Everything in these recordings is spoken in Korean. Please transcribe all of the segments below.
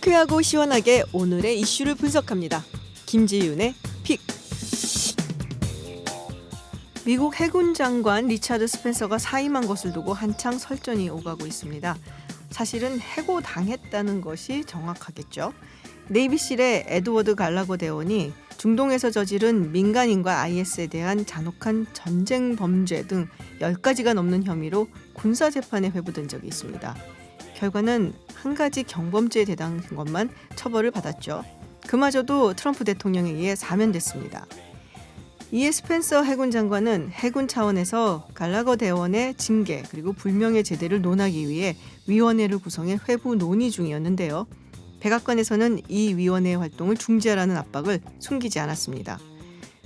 상쾌하고 시원하게 오늘의 이슈를 분석합니다. 김지윤의 픽. 미국 해군 장관 리차드 스펜서가 사임한 것을 두고 한창 설전이 오가고 있습니다. 사실은 해고당했다는 것이 정확하겠죠. 네이비실의 에드워드 갈라거 대원이 중동에서 저지른 민간인과 IS에 대한 잔혹한 전쟁 범죄 등 10가지가 넘는 혐의로 군사재판에 회부된 적이 있습니다. 결과는 한 가지 경범죄에 해당한 것만 처벌을 받았죠. 그마저도 트럼프 대통령에 의해 사면됐습니다. 이에 스펜서 해군 장관은 해군 차원에서 갈라거 대원의 징계 그리고 불명예 제대를 논하기 위해 위원회를 구성해 회부 논의 중이었는데요. 백악관에서는 이 위원회의 활동을 중지하라는 압박을 숨기지 않았습니다.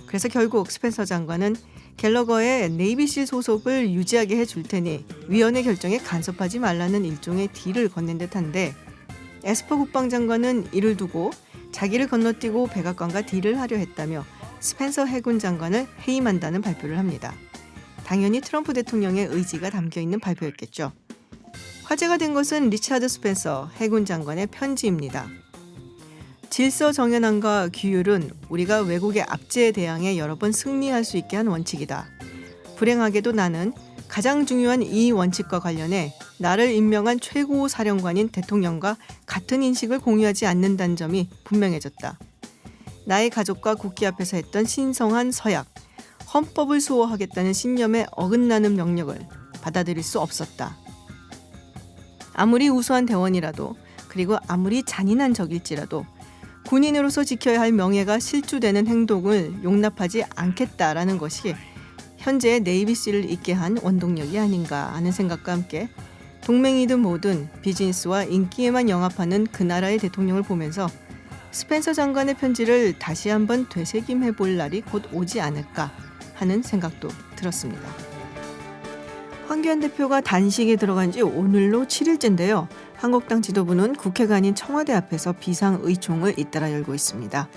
그래서 결국 스펜서 장관은 갤러거의 네이비실 소속을 유지하게 해줄 테니 위원회 결정에 간섭하지 말라는 일종의 딜을 건넨 듯한데 에스퍼 국방장관은 이를 두고 자기를 건너뛰고 백악관과 딜을 하려 했다며 스펜서 해군 장관을 해임한다는 발표를 합니다. 당연히 트럼프 대통령의 의지가 담겨있는 발표였겠죠. 화제가 된 것은 리차드 스펜서 해군 장관의 편지입니다. 질서 정연함과 규율은 우리가 외국의 압제에 대항해 여러 번 승리할 수 있게 한 원칙이다. 불행하게도 나는 가장 중요한 이 원칙과 관련해 나를 임명한 최고 사령관인 대통령과 같은 인식을 공유하지 않는다는 점이 분명해졌다. 나의 가족과 국기 앞에서 했던 신성한 서약, 헌법을 수호하겠다는 신념에 어긋나는 명령을 받아들일 수 없었다. 아무리 우수한 대원이라도 그리고 아무리 잔인한 적일지라도 군인으로서 지켜야 할 명예가 실추되는 행동을 용납하지 않겠다라는 것이 현재의 네이비실을 있게 한 원동력이 아닌가 하는 생각과 함께 동맹이든 뭐든 비즈니스와 인기에만 영합하는 그 나라의 대통령을 보면서 스펜서 장관의 편지를 다시 한번 되새김해 볼 날이 곧 오지 않을까 하는 생각도 들었습니다. 황교안 대표가 단식에 들어간 지 오늘로 7일째인데요. 한국당 지도부는 국회가 아닌 청와대 앞에서 비상의총을 잇따라 열고 있습니다.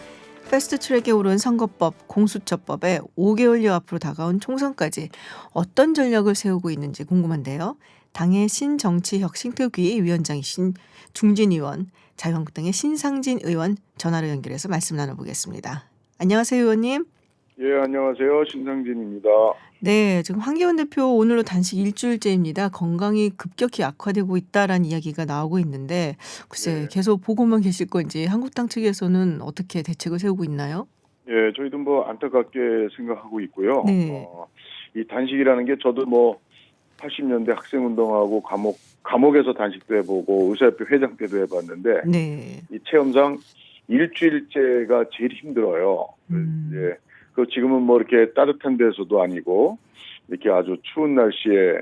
패스트트랙에 오른 선거법, 공수처법에 5개월여 앞으로 다가온 총선까지 어떤 전략을 세우고 있는지 궁금한데요. 당의 신정치혁신특위 위원장이신 중진 의원, 자유한국당의 신상진 의원 전화로 연결해서 말씀 나눠보겠습니다. 안녕하세요, 의원님. 예, 안녕하세요. 신상진입니다. 네, 지금 황교안 대표 오늘로 단식 일주일째입니다. 건강이 급격히 악화되고 있다라는 이야기가 나오고 있는데 글쎄 네. 계속 보고만 계실 건지 한국당 측에서는 어떻게 대책을 세우고 있나요? 예, 저희도 뭐 안타깝게 생각하고 있고요. 네. 이 단식이라는 게 저도 뭐 80년대 학생운동하고 감옥에서 단식도 해보고 의사협회 회장 때도 해봤는데 네. 이 체험상 일주일째가 제일 힘들어요. 예, 그 지금은 뭐 이렇게 따뜻한 데서도 아니고 이렇게 아주 추운 날씨에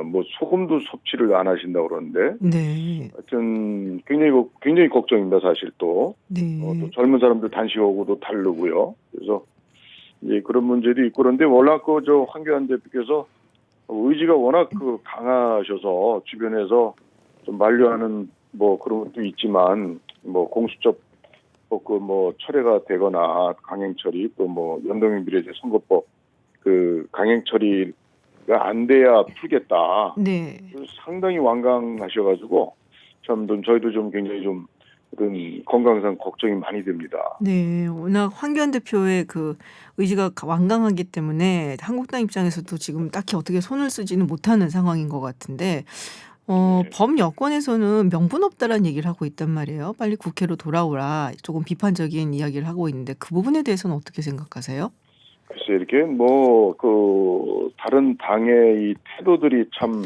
뭐 소금도 섭취를 안 하신다고 그러는데 네. 하여튼 굉장히 걱정입니다. 사실 또. 네. 또 젊은 사람들 단식하고도 다르고요. 그래서 이제 그런 문제도 있고 그런데 워낙 저 황교안 대표께서 의지가 워낙 강하셔서 주변에서 좀 만류하는 뭐 그런 것도 있지만 뭐 공수처 뭐 철회가 되거나 강행 처리 또 뭐 연동형 비례제 선거법 강행 처리가 안 돼야 풀겠다. 네. 상당히 완강하셔가지고 참 저희도 좀 굉장히 좀 그런 건강상 걱정이 많이 됩니다. 네, 워낙 황교안 대표의 그 의지가 완강하기 때문에 한국당 입장에서도 지금 딱히 어떻게 손을 쓰지는 못하는 상황인 것 같은데 네. 범여권에서는 명분 없다라는 얘기를 하고 있단 말이에요. 빨리 국회로 돌아오라 조금 비판적인 이야기를 하고 있는데 그 부분에 대해서는 어떻게 생각하세요? 글쎄 이렇게 뭐 다른 당의 이 태도들이 참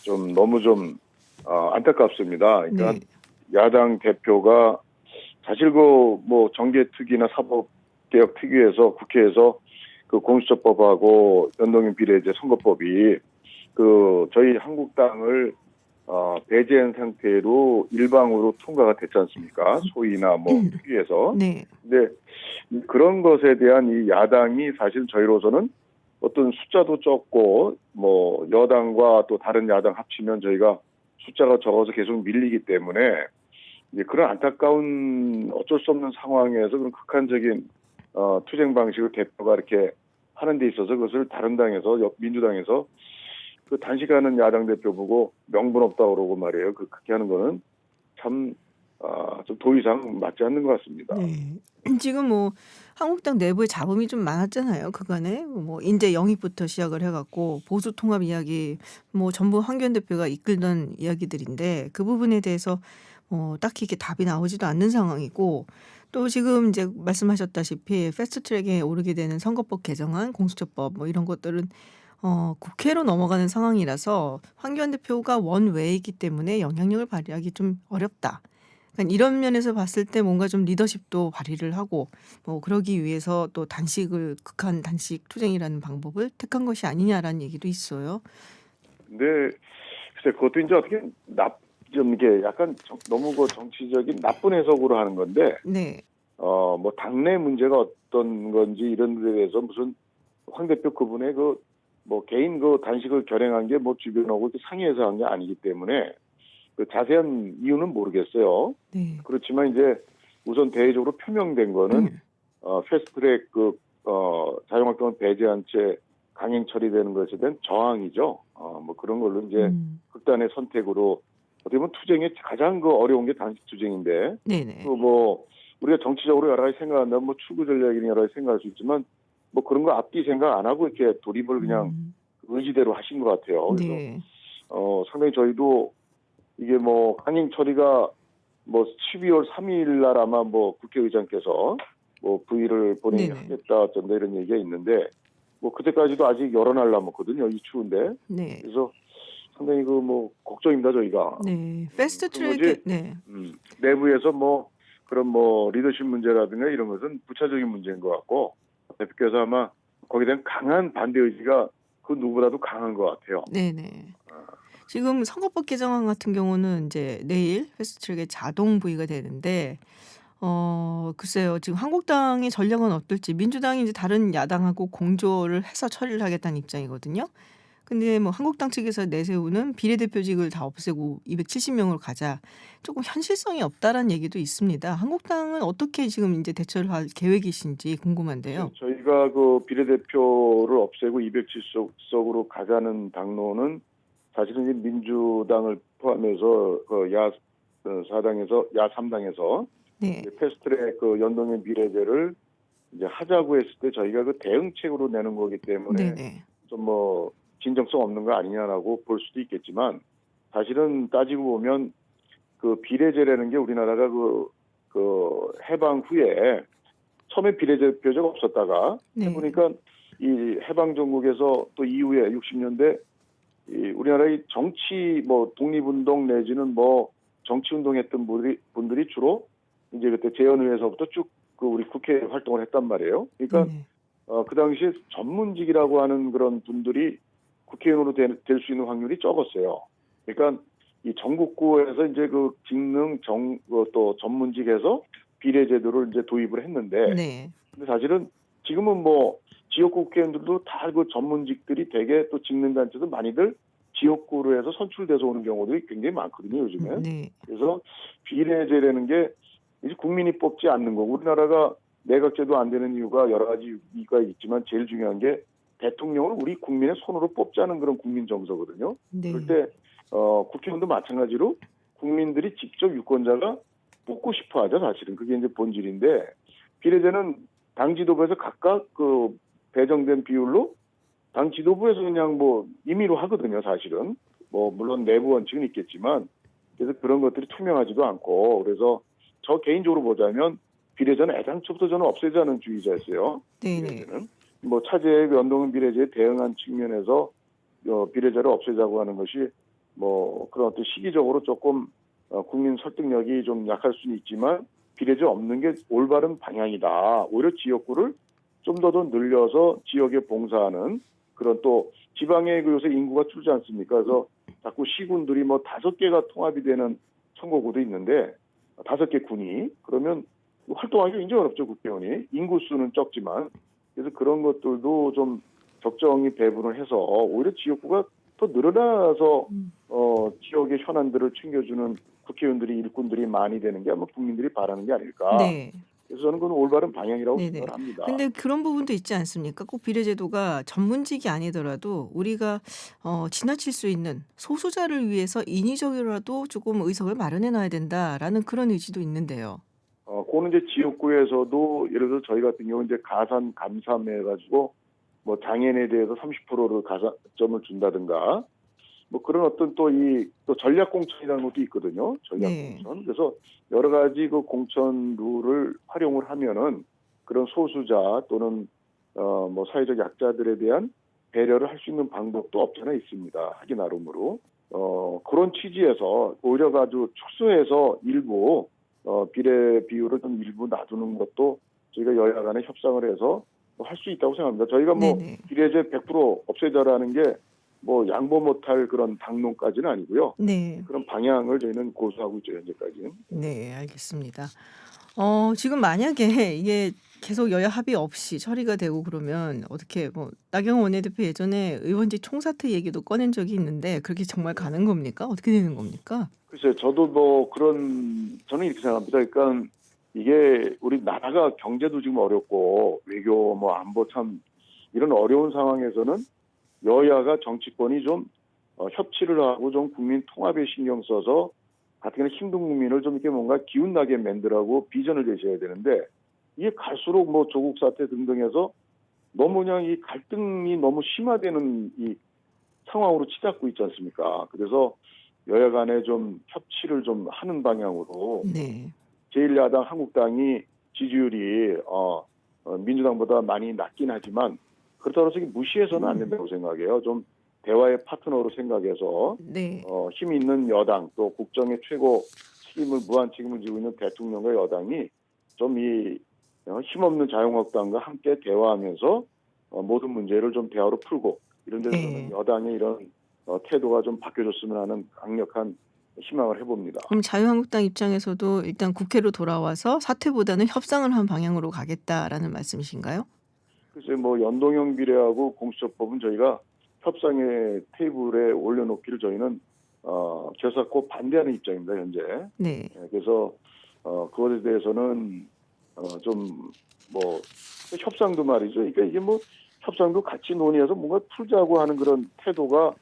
좀 너무 좀 안타깝습니다. 그러니까 네. 야당 대표가 사실 뭐 정개특위나 사법개혁특위에서 국회에서 공수처법하고 연동형 비례제 선거법이 저희 한국당을 배제한 상태로 일방으로 통과가 됐지 않습니까? 소위나 뭐 특위에서. 네. 근데 그런 것에 대한 이 야당이 사실 저희로서는 어떤 숫자도 적고 뭐 여당과 또 다른 야당 합치면 저희가 숫자가 적어서 계속 밀리기 때문에 이제 그런 안타까운 어쩔 수 없는 상황에서 그런 극한적인 투쟁 방식을 대표가 이렇게 하는 데 있어서 그것을 다른 당에서 민주당에서 단식하는 야당 대표 보고 명분 없다고 그러고 말이에요. 그렇게 하는 거는 참 좀 더 이상 맞지 않는 것 같습니다. 네. 지금 뭐 한국당 내부에 잡음이 좀 많았잖아요. 그간에 뭐 인재 영입부터 시작을 해갖고 보수 통합 이야기 뭐 전부 황교안 대표가 이끌던 이야기들인데 그 부분에 대해서 딱히 이렇게 답이 나오지도 않는 상황이고 또 지금 이제 말씀하셨다시피 패스트트랙에 오르게 되는 선거법 개정안, 공수처법 뭐 이런 것들은 국회로 넘어가는 상황이라서 황교안 대표가 원외이기 때문에 영향력을 발휘하기 좀 어렵다. 그러니까 이런 면에서 봤을 때 뭔가 좀 리더십도 발휘를 하고 뭐 그러기 위해서 또 극한 단식 투쟁이라는 방법을 택한 것이 아니냐라는 얘기도 있어요. 근데 글쎄 그것도 이제 어떻게 좀 이게 약간 너무 그 정치적인 나쁜 해석으로 하는 건데 네. 뭐 당내 문제가 어떤 건지 이런 데 대해서 무슨 황 대표 그분의 그 뭐 개인 그 단식을 결행한 게 뭐 주변하고 이렇게 상의해서 한 게 아니기 때문에 그 자세한 이유는 모르겠어요. 네. 그렇지만 이제 우선 대외적으로 표명된 거는 패스트트랙 자유한국당을 배제한 채 강행 처리되는 것에 대한 저항이죠. 뭐 그런 걸로 이제 극단의 선택으로 어떻게 보면 투쟁에 가장 그 어려운 게 단식 투쟁인데 네네. 또 뭐 우리가 정치적으로 여러 가지 생각한다면 뭐 추구 전략이나 여러 가지 생각할 수 있지만 뭐 그런 거 앞뒤 생각 안 하고 이렇게 돌입을 그냥 의지대로 하신 것 같아요. 그래서 네. 상당히 저희도 이게 뭐 강행 처리가 뭐 12월 3일 날 아마 뭐 국회의장께서 뭐 부의를 본인이 네네. 하겠다 어쩐다 이런 얘기가 있는데 뭐 그때까지도 아직 열어날 남았거든요. 이 추운데. 네. 그래서 상당히 그 뭐 걱정입니다 저희가. 네. 그런 패스트트랙 거지. 네. 내부에서 뭐 그런 뭐 리더십 문제라든가 이런 것은 부차적인 문제인 것 같고 대표께서 아마 거기에 대한 강한 반대 의지가 그 누구보다도 강한 것 같아요. 네네. 지금 선거법 개정안 같은 경우는 이제 내일 패스트트랙에 자동 부의가 되는데 글쎄요. 지금 한국당의 전략은 어떨지 민주당이 이제 다른 야당하고 공조를 해서 처리를 하겠다는 입장이거든요. 근데 뭐 한국당 측에서 내세우는 비례대표직을 다 없애고 270명으로 가자. 조금 현실성이 없다라는 얘기도 있습니다. 한국당은 어떻게 지금 이제 대처를 할 계획이신지 궁금한데요. 저희가 그 비례대표를 없애고 270석으로 가자는 당론은 사실은 이제 민주당을 포함해서 그 사당에서 야 3당에서 네. 패스트트랙 그 연동형 비례제를 이제 하자고 했을 때 저희가 그 대응책으로 내는 거기 때문에 네네. 좀 뭐 진정성 없는 거 아니냐라고 볼 수도 있겠지만 사실은 따지고 보면 그 비례제라는 게 우리나라가 그 해방 후에 처음에 비례대표제가 없었다가 네. 해보니까 이 해방 전국에서 또 이후에 60년대 우리나라의 정치 뭐 독립운동 내지는 뭐 정치운동했던 분들이 주로 이제 그때 재헌의회에서부터 쭉 그 우리 국회 활동을 했단 말이에요. 그러니까 네. 그 당시에 전문직이라고 하는 그런 분들이 국회의원으로 될 수 있는 확률이 적었어요. 그러니까 이 전국구에서 이제 그 직능 또 전문직에서 비례제도를 이제 도입을 했는데, 네. 근데 사실은 지금은 뭐 지역구 국회의원들도 다 그 전문직들이 되게 또 직능단체도 많이들 지역구로 해서 선출돼서 오는 경우들이 굉장히 많거든요, 요즘에. 네. 그래서 비례제라는 게 이제 국민이 뽑지 않는 거고 우리나라가 내각제도 안 되는 이유가 여러 가지 이유가 있지만 제일 중요한 게 대통령을 우리 국민의 손으로 뽑자는 그런 국민 정서거든요. 네. 그럴 때 국회의원도 마찬가지로 국민들이 직접 유권자가 뽑고 싶어 하죠, 사실은. 그게 이제 본질인데 비례제는 당 지도부에서 각각 그 배정된 비율로 당 지도부에서 그냥 뭐 임의로 하거든요, 사실은. 뭐 물론 내부 원칙은 있겠지만 그래서 그런 것들이 투명하지도 않고 그래서 저 개인적으로 보자면 비례제는 애당초부터 저는 없애자는 주의자였어요. 네네. 비례제는. 뭐 차제의 연동형 비례제에 대응한 측면에서 비례제를 없애자고 하는 것이 뭐 그런 어떤 시기적으로 조금 국민 설득력이 좀 약할 수는 있지만 비례제 없는 게 올바른 방향이다. 오히려 지역구를 좀 더 늘려서 지역에 봉사하는 그런 또 지방에 그 요새 인구가 줄지 않습니까? 그래서 자꾸 시군들이 뭐 5개가 통합이 되는 선거구도 있는데 5개 군이 그러면 활동하기 굉장히 어렵죠, 국회의원이. 인구수는 적지만. 그래서 그런 것들도 좀 적정히 배분을 해서 오히려 지역구가 더 늘어나서 지역의 현안들을 챙겨주는 국회의원들이 일꾼들이 많이 되는 게 아마 국민들이 바라는 게 아닐까. 네. 그래서 저는 그건 올바른 방향이라고 네네. 생각을 합니다. 근데 그런 부분도 있지 않습니까? 꼭 비례제도가 전문직이 아니더라도 우리가 지나칠 수 있는 소수자를 위해서 인위적이라도 조금 의석을 마련해 놔야 된다라는 그런 의지도 있는데요. 그거는 이제 지역구에서도 예를 들어 저희 같은 경우 이제 가산 감삼해 가지고 뭐 장애인에 대해서 30%를 가산점을 준다든가 뭐 그런 어떤 또 전략 공천이라는 것도 있거든요. 전략 네. 공천. 그래서 여러 가지 그 공천 룰을 활용을 하면은 그런 소수자 또는 뭐 사회적 약자들에 대한 배려를 할 수 있는 방법도 없잖아 있습니다. 하기 나름으로. 그런 취지에서 오히려 아주 축소해서 일부 비례 비율을 좀 일부 놔두는 것도 저희가 여야 간에 협상을 해서 할 수 있다고 생각합니다. 저희가 뭐 네네. 비례제 100% 없애자라는 게 뭐 양보 못할 그런 당론까지는 아니고요. 네. 그런 방향을 저희는 고수하고 있죠, 현재까지는. 네, 알겠습니다. 지금 만약에 이게 계속 여야 합의 없이 처리가 되고 그러면 어떻게 뭐 나경원 원내대표 예전에 의원직 총사퇴 얘기도 꺼낸 적이 있는데 그렇게 정말 네. 가는 겁니까? 어떻게 되는 겁니까? 글쎄요, 저도 뭐 저는 이렇게 생각합니다. 그러니까 이게 우리 나라가 경제도 지금 어렵고 외교 뭐 안보 참 이런 어려운 상황에서는 여야가 정치권이 좀 협치를 하고 좀 국민 통합에 신경 써서 같은 힘든 국민을 좀 이렇게 뭔가 기운나게 만들라고 비전을 제시해야 되는데 이게 갈수록 뭐 조국 사태 등등해서 너무 그냥 이 갈등이 너무 심화되는 이 상황으로 치닫고 있지 않습니까? 그래서 여야 간에 좀 협치를 좀 하는 방향으로 네. 제1야당 한국당이 지지율이 민주당보다 많이 낮긴 하지만 그렇다고 해서 무시해서는 안 된다고 생각해요. 좀 대화의 파트너로 생각해서 네. 힘 있는 여당 또 국정의 최고 무한 책임을 지고 있는 대통령과 여당이 좀 이 힘없는 자유한국당과 함께 대화하면서 모든 문제를 좀 대화로 풀고 이런 데서는 네. 여당의 이런 태도가 좀 바뀌어졌으면 하는 강력한 희망을 해봅니다. 그럼 자유한국당 입장에서도 일단 국회로 돌아와서 사퇴보다는 협상을 한 방향으로 가겠다라는 말씀이신가요? 글쎄 뭐 연동형 비례하고 공수처법은 저희가 협상의 테이블에 올려놓기를 저희는 결사코 반대하는 입장입니다 현재. 네. 그래서 그것에 대해서는 좀 뭐 협상도 말이죠. 그러니까 이게 뭐 협상도 같이 논의해서 뭔가 풀자고 하는 그런 태도가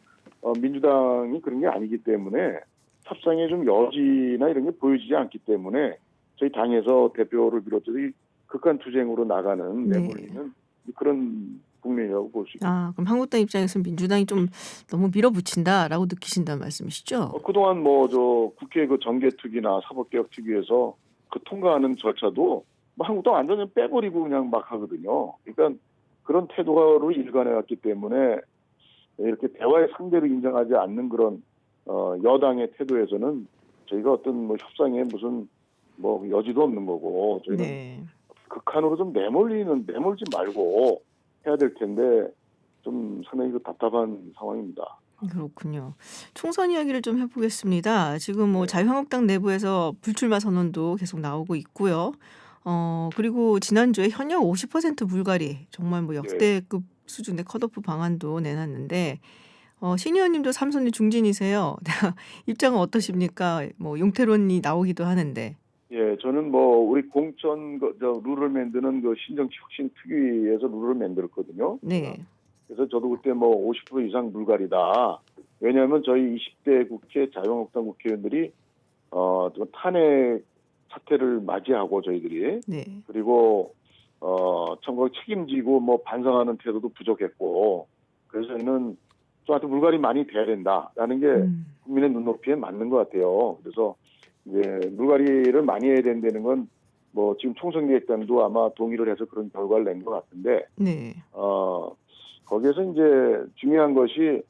민주당이 그런 게 아니기 때문에 협상에 좀 여지나 이런 게 보여지지 않기 때문에 저희 당에서 대표를 비롯해서 이 극한 투쟁으로 나가는 네. 내몰리는 그런 국면이라고 볼 수 있습니다. 그럼 한국당 입장에서는 민주당이 좀 너무 밀어붙인다라고 느끼신다는 말씀이시죠? 그동안 뭐 국회 그 정개특위나 사법개혁특위에서 그 통과하는 절차도 뭐 한국당 완전히 빼버리고 그냥 막 하거든요. 그러니까 그런 태도로 일관해왔기 때문에 이렇게 대화의 상대로 인정하지 않는 그런 여당의 태도에서는 저희가 어떤 뭐 협상에 무슨 뭐 여지도 없는 거고 저희는 네. 극한으로 좀 내몰지 말고 해야 될 텐데 좀 상당히 답답한 상황입니다. 그렇군요. 총선 이야기를 좀 해보겠습니다. 지금 뭐 네. 자유한국당 내부에서 불출마 선언도 계속 나오고 있고요. 그리고 지난주에 현역 50% 불가리 정말 뭐 네. 역대급 수준의 컷오프 방안도 내놨는데 신 의원님도 삼선의 중진이세요. 입장은 어떠십니까? 뭐 용태론이 나오기도 하는데. 예, 저는 뭐 우리 공천 룰을 만드는 그 신정혁신특위에서 룰을 만들었거든요. 네. 그래서 저도 그때 뭐 50% 이상 불가리다. 왜냐하면 저희 20대 국회 자유한국당 국회의원들이 좀 탄핵 사태를 맞이하고 저희들이 네. 그리고 청구를 책임지고 뭐 반성하는 태도도 부족했고 그래서 저희는 좀 하여튼 물갈이 많이 돼야 된다라는 게 국민의 눈높이에 맞는 것 같아요. 그래서 이제 물갈이를 많이 해야 된다는 건 뭐 지금 총선기획단도 아마 동의를 해서 그런 결과를 낸 것 같은데 네. 거기에서 이제 중요한 것이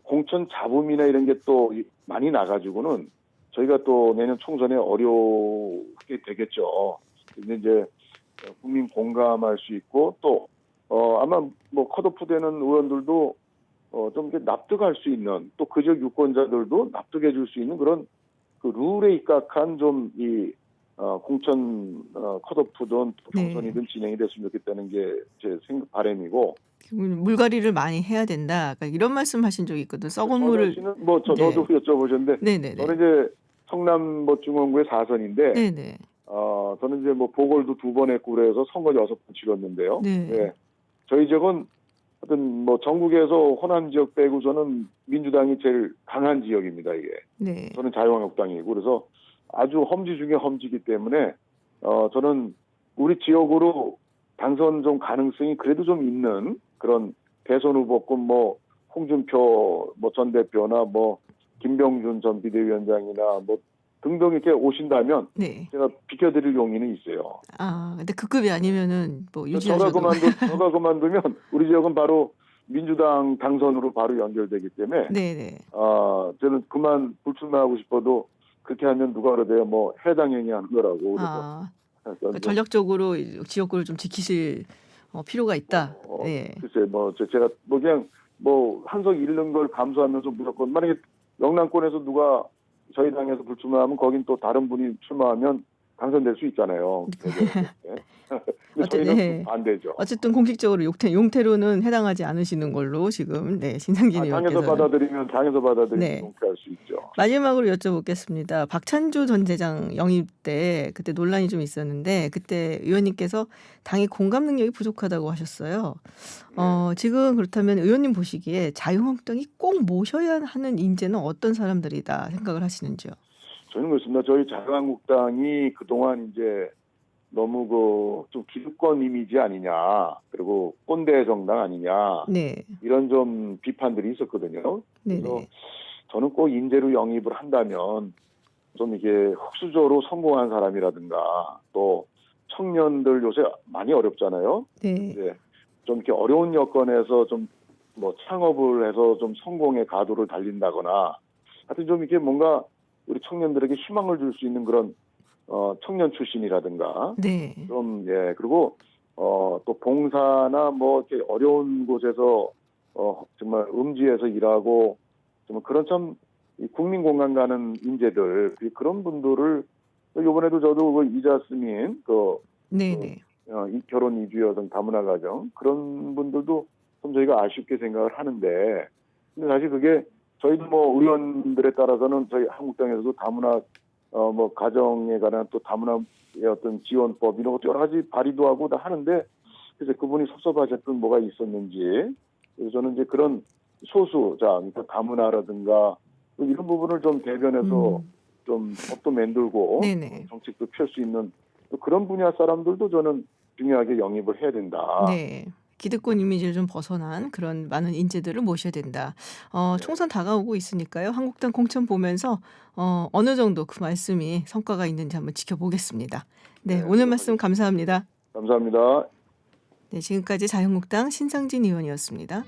공천 잡음이나 이런 게 또 많이 나가지고는 저희가 또 내년 총선에 어려우게 되겠죠. 근데 이제 국민 공감할 수 있고 또 아마 뭐 컷오프 되는 의원들도 좀 이렇게 납득할 수 있는 또 그 지역 유권자들도 납득해 줄 수 있는 그런 그 룰에 입각한 좀 이 공천 컷오프든 경선이든 진행이 됐으면 좋겠다는 게 제 바람이고 물갈이를 많이 해야 된다. 그러니까 이런 말씀하신 적이 있거든. 썩은 물을. 씨는 뭐 네. 저도 여쭤보셨는데 네네네. 저는 이제 성남 뭐 중원구의 4선인데 네네. 저는 이제 뭐 보궐도 2번 했고 그래서 선거 6번 치렀는데요. 네. 예. 저희 지역은 하여튼 뭐 전국에서 호남 지역 빼고 저는 민주당이 제일 강한 지역입니다. 이게. 네. 저는 자유한국당이고 그래서 아주 험지 중에 험지기 때문에 저는 우리 지역으로 당선 좀 가능성이 그래도 좀 있는 그런 대선 후보급 뭐 홍준표 뭐 전 대표나 뭐 김병준 전 비대위원장이나 뭐 등등 이렇게 오신다면 네. 제가 비켜드릴 용의는 있어요. 근데 그 급이 아니면은 뭐 유지하셔도. 저가 그만두면 우리 지역은 바로 민주당 당선으로 바로 연결되기 때문에 네네. 저는 그만 불출마하고 싶어도 그렇게 하면 누가 그러대요. 뭐 해당 행위하는 거라고. 그래서 그러니까 전력적으로 지역구를 좀 지키실 필요가 있다. 네. 글쎄 뭐 제가 뭐 그냥 뭐 한석 잃는 걸 감수하면서 무조건 만약에 영남권에서 누가 저희 당에서 불출마하면 거긴 또 다른 분이 출마하면 당선될 수 있잖아요. 근데 저희는 네. 반대죠. 어쨌든 공식적으로 용태로는 해당하지 않으시는 걸로 지금 신상진 의원께서 당에서 받아들이면 네. 용태할 수 있죠. 마지막으로 여쭤보겠습니다. 박찬주 전 대장 영입 때 그때 논란이 좀 있었는데 그때 의원님께서 당의 공감 능력이 부족하다고 하셨어요. 지금 그렇다면 의원님 보시기에 자유한국당이 꼭 모셔야 하는 인재는 어떤 사람들이다 생각을 하시는지요? 저는 그렇습니다. 저희 자유한국당이 그동안 이제 너무 좀 기득권 이미지 아니냐, 그리고 꼰대 정당 아니냐, 네. 이런 좀 비판들이 있었거든요. 그래서 네네. 저는 꼭 인재로 영입을 한다면 좀 이게 흑수저로 성공한 사람이라든가 또 청년들 요새 많이 어렵잖아요. 네. 이제 좀 이렇게 어려운 여건에서 좀 뭐 창업을 해서 좀 성공의 가도를 달린다거나 하여튼 좀 이렇게 뭔가 우리 청년들에게 희망을 줄 수 있는 그런 청년 출신이라든가 네. 좀 그리고 또 봉사나 뭐 이렇게 어려운 곳에서 정말 음지에서 일하고 좀 그런 참 국민 공감 가는 인재들 그런 분들을 이번에도 저도 그 이자스민 네네. 이 결혼 이주여 등 다문화 가정 그런 분들도 좀 저희가 아쉽게 생각을 하는데 근데 사실 그게 저희도 뭐 의원들에 따라서는 저희 한국당에서도 다문화 뭐 가정에 관한 또 다문화의 어떤 지원법 이런 것도 여러 가지 발의도 하고 다 하는데 그래서 그분이 섭섭하셨던 뭐가 있었는지 그래서 저는 이제 그런 소수자 그러니까 다문화라든가 이런 부분을 좀 대변해서 좀 법도 만들고 네네. 정책도 펼 수 있는 또 그런 분야 사람들도 저는 중요하게 영입을 해야 된다. 네. 기득권 이미지를 좀 벗어난 그런 많은 인재들을 모셔야 된다. 총선 다가오고 있으니까요. 한국당 공천 보면서 어느 정도 그 말씀이 성과가 있는지 한번 지켜보겠습니다. 네, 오늘 말씀 감사합니다. 감사합니다. 네, 지금까지 자유한국당 신상진 의원이었습니다.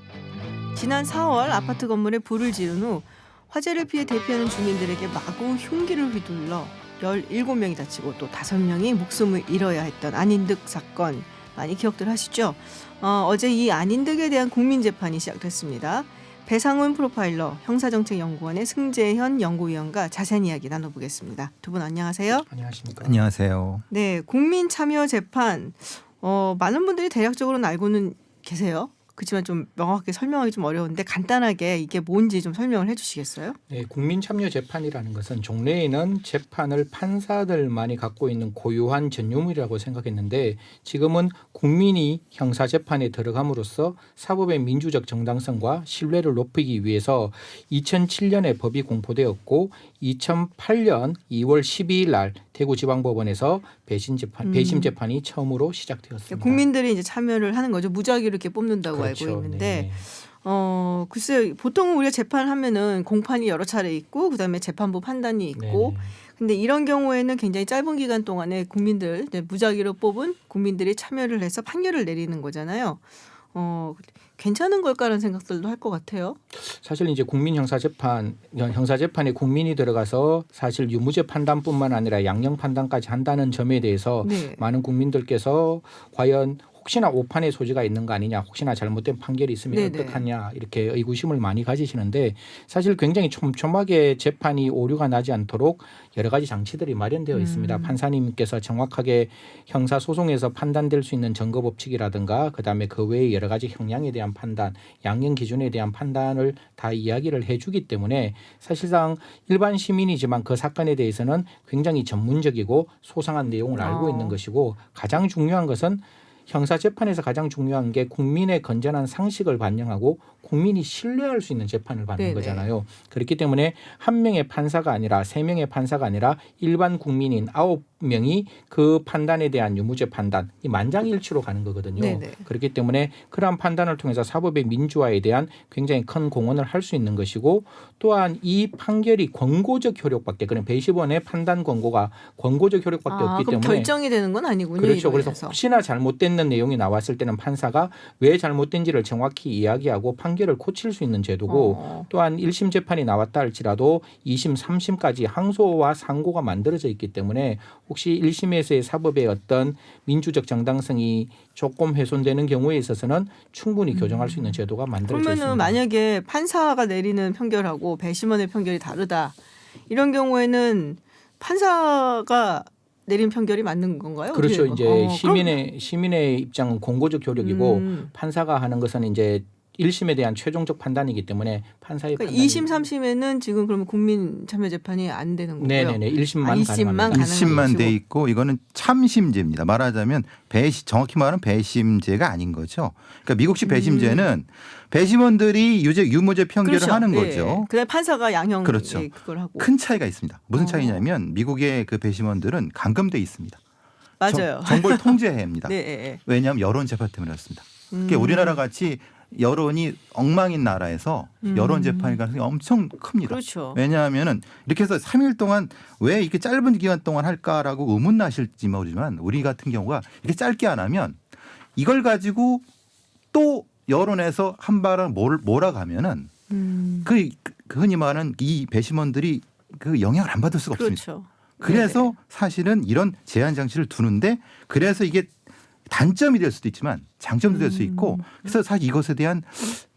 지난 4월 아파트 건물에 불을 지른 후 화재를 피해 대피하는 주민들에게 마구 흉기를 휘둘러 17명이 다치고 또 5명이 목숨을 잃어야 했던 안인득 사건 많이 기억들 하시죠? 어제 이 안인득에 대한 국민재판이 시작됐습니다. 배상훈 프로파일러 형사정책연구원의 승재현 연구위원과 자세한 이야기 나눠보겠습니다. 두 분 안녕하세요. 안녕하십니까. 안녕하세요. 네, 국민참여재판 많은 분들이 대략적으로는 알고는 계세요. 그렇지만 좀 명확하게 설명하기 좀 어려운데 간단하게 이게 뭔지 좀 설명을 해주시겠어요? 네, 국민참여재판이라는 것은 종래에는 재판을 판사들만이 갖고 있는 고유한 전유물이라고 생각했는데 지금은 국민이 형사재판에 들어감으로써 사법의 민주적 정당성과 신뢰를 높이기 위해서 2007년에 법이 공포되었고 2008년 2월 12일 날 대구지방법원에서 배심 재판이 처음으로 시작되었습니다. 국민들이 이제 참여를 하는 거죠. 무작위로 이렇게 뽑는다고 그렇죠. 알고 있는데, 네. 글쎄요. 보통 우리가 재판하면은 공판이 여러 차례 있고, 그다음에 재판부 판단이 있고, 네. 근데 이런 경우에는 굉장히 짧은 기간 동안에 국민들 무작위로 뽑은 국민들이 참여를 해서 판결을 내리는 거잖아요. 괜찮은 걸까라는 생각들도 할 것 같아요. 사실 이제 형사재판에 국민이 들어가서 사실 유무죄 판단뿐만 아니라 양형 판단까지 한다는 점에 대해서 네. 많은 국민들께서 과연 혹시나 오판의 소지가 있는 거 아니냐, 혹시나 잘못된 판결이 있으면 네네. 어떡하냐 이렇게 의구심을 많이 가지시는데 사실 굉장히 촘촘하게 재판이 오류가 나지 않도록 여러 가지 장치들이 마련되어 있습니다. 판사님께서 정확하게 형사소송에서 판단될 수 있는 증거 법칙이라든가 그다음에 그 외에 여러 가지 형량에 대한 판단, 양형 기준에 대한 판단을 다 이야기를 해주기 때문에 사실상 일반 시민이지만 그 사건에 대해서는 굉장히 전문적이고 소상한 내용을 알고 있는 것이고 가장 중요한 것은 형사재판에서 가장 중요한 게 국민의 건전한 상식을 반영하고 국민이 신뢰할 수 있는 재판을 받는 네네. 거잖아요. 그렇기 때문에 한 명의 판사가 아니라 3명의 판사가 아니라 일반 국민인 9명이 그 판단에 대한 유무죄 판단, 이 만장일치로 가는 거거든요. 네네. 그렇기 때문에 그러한 판단을 통해서 사법의 민주화에 대한 굉장히 큰 공헌을 할 수 있는 것이고 또한 이 판결이 권고적 효력밖에 그런 배심원의 판단 권고가 권고적 효력밖에 없기 그럼 때문에 결정이 되는 건 아니군요. 그렇죠. 그래서 이거에서. 혹시나 잘못된 내용이 나왔을 때는 판사가 왜 잘못된지를 정확히 이야기하고 판결을 고칠 수 있는 제도고 또한 1심 재판이 나왔다 할지라도 2심, 3심까지 항소와 상고가 만들어져 있기 때문에 혹시 1심에서의 사법의 어떤 민주적 정당성이 조금 훼손되는 경우에 있어서는 충분히 교정할 수 있는 제도가 만들어져 그러면은 있습니다. 만약에 판사가 내리는 판결하고 배심원의 판결이 다르다. 이런 경우에는 판사가 내린 판결이 맞는 건가요? 그렇죠. 어떻게 이제 그럼 시민의 입장은 권고적 효력이고 판사가 하는 것은 이제 1심에 대한 최종적 판단이기 때문에 판사의 그러니까 판단이 2심, 3심에는 지금 그러면 국민 참여 재판이 안 되는 거고요. 네네네 1심만 1심만 가능합니다. 가능한 1심만 것이고. 돼 있고 이거는 참심제입니다. 말하자면 정확히 말하면 배심제가 아닌 거죠. 그러니까 미국식 배심제는 배심원들이 유무죄 판결을 그렇죠. 하는 예. 거죠. 그다음 판사가 양형 그렇죠. 예, 그걸 하고. 큰 차이가 있습니다. 무슨 차이냐면 미국의 그 배심원들은 감금돼 있습니다. 맞아요. 정보를 통제해야 합니다. 네, 예. 왜냐하면 여론 재판 때문에 그렇습니다. 그러니까 우리나라 같이 여론이 엉망인 나라에서 여론 재판일 가능성이 엄청 큽니다. 그렇죠. 왜냐하면은 이렇게 해서 3일 동안 왜 이렇게 짧은 기간 동안 할까라고 의문 나실지 모르지만 우리 같은 경우가 이렇게 짧게 안 하면 이걸 가지고 또 여론에서 한 발을 몰아가면은 그 흔히 말하는 이 배심원들이 그 영향을 안 받을 수가 없습니다. 그렇죠. 그래서 네네. 사실은 이런 제한 장치를 두는데 그래서 이게 단점이 될 수도 있지만 장점도 될 수 있고 그래서 사실 이것에 대한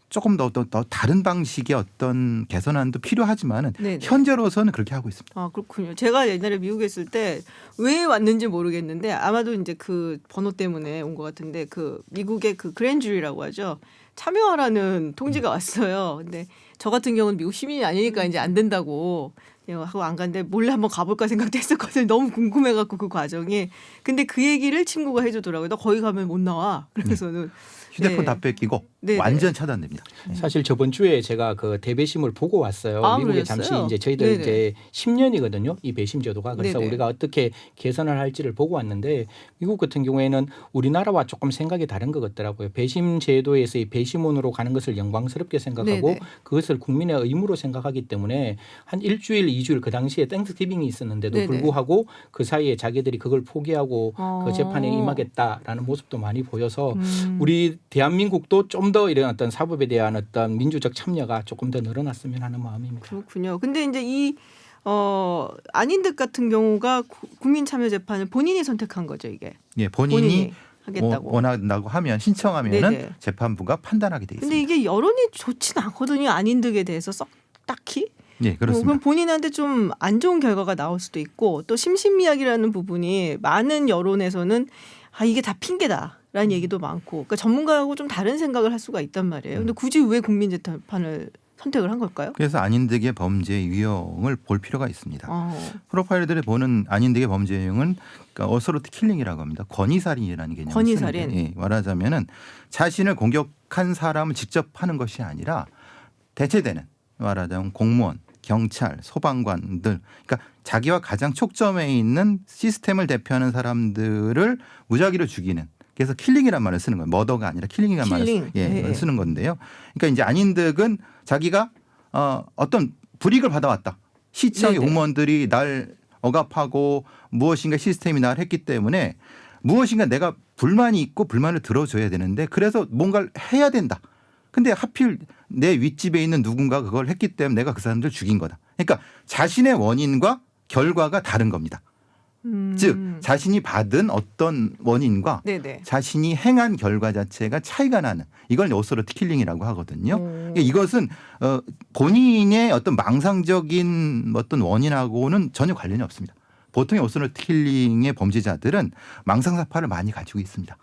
조금 더 다른 방식의 어떤 개선안도 필요하지만은 네네. 현재로서는 그렇게 하고 있습니다. 아 그렇군요. 제가 옛날에 미국에 있을 때 왜 왔는지 모르겠는데 아마도 이제 그 번호 때문에 온 것 같은데 그 미국의 그 그랜주리라고 하죠. 참여하라는 통지가 왔어요. 근데 저 같은 경우는 미국 시민이 아니니까 이제 안 된다고 그냥 하고 안 갔는데 몰래 한번 가볼까 생각도 했었거든요. 너무 궁금해갖고 그 과정이. 근데 그 얘기를 친구가 해주더라고요. 너 거기 가면 못 나와. 그래서는 휴대폰 네. 다 뺏기고 네네. 완전 차단됩니다. 사실 저번 주에 제가 그 대배심을 보고 왔어요. 아, 미국에 그랬어요? 잠시 이제 저희들 네네. 이제 10년이거든요. 이 배심 제도가. 그래서 네네. 우리가 어떻게 개선을 할지를 보고 왔는데 미국 같은 경우에는 우리나라와 조금 생각이 다른 것 같더라고요. 배심 제도에서 이 배심원으로 가는 것을 영광스럽게 생각하고 네네. 그것을 국민의 의무로 생각하기 때문에 한 일주일, 2주일 그 당시에 땡스기빙이 있었는데도 네네. 불구하고 그 사이에 자기들이 그걸 포기하고 그 재판에 어. 임하겠다라는 모습도 많이 보여서 우리 대한민국도 좀 더 이런 어떤 사법에 대한 어떤 민주적 참여가 조금 더 늘어났으면 하는 마음입니다. 그렇군요. 근데 이제 이 아닌 듯 같은 경우가 국민 참여 재판을 본인이 선택한 거죠, 이게. 예, 본인이 하겠다고. 원한다고 하면 신청하면은 네네. 재판부가 판단하게 돼 근데 있습니다. 이게 여론이 좋진 않거든요. 아닌 득에 대해서 썩 딱히. 예, 그렇습니다. 그럼 본인한테 좀 안 좋은 결과가 나올 수도 있고 또 심신미약이라는 부분이 많은 여론에서는 이게 다 핑계다라는 얘기도 많고 그러니까 전문가하고 좀 다른 생각을 할 수가 있단 말이에요. 근데 굳이 왜 국민재판을 선택을 한 걸까요? 그래서 아닌득의 범죄 유형을 볼 필요가 있습니다. 프로파일들이 보는 아닌득의 범죄 유형은 그러니까 어서로트 킬링이라고 합니다. 권위살인이라는 개념을 권위살인. 쓰는데 예, 말하자면은 자신을 공격한 사람을 직접 하는 것이 아니라 대체되는 말하자면 공무원, 경찰, 소방관들 그러니까 자기와 가장 촉점에 있는 시스템을 대표하는 사람들을 무작위로 죽이는 그래서 킬링이란 말을 쓰는 거예요. 머더가 아니라 킬링이란 킬링. 말을 쓰는 건데요. 그러니까 이제 아닌득은 자기가 어떤 불이익을 받아왔다. 시청의 네네. 공무원들이 날 억압하고 무엇인가 시스템이 날 했기 때문에 무엇인가 내가 불만이 있고 불만을 들어줘야 되는데 그래서 뭔가를 해야 된다. 근데 하필 내 윗집에 있는 누군가가 그걸 했기 때문에 내가 그 사람들 죽인 거다. 그러니까 자신의 원인과 결과가 다른 겁니다. 즉 자신이 받은 어떤 원인과 네네. 자신이 행한 결과 자체가 차이가 나는 이걸 오서러트 킬링이라고 하거든요. 그러니까 이것은 본인의 어떤 망상적인 어떤 원인하고는 전혀 관련이 없습니다. 보통의 오서러트 킬링의 범죄자들은 망상사파를 많이 가지고 있습니다.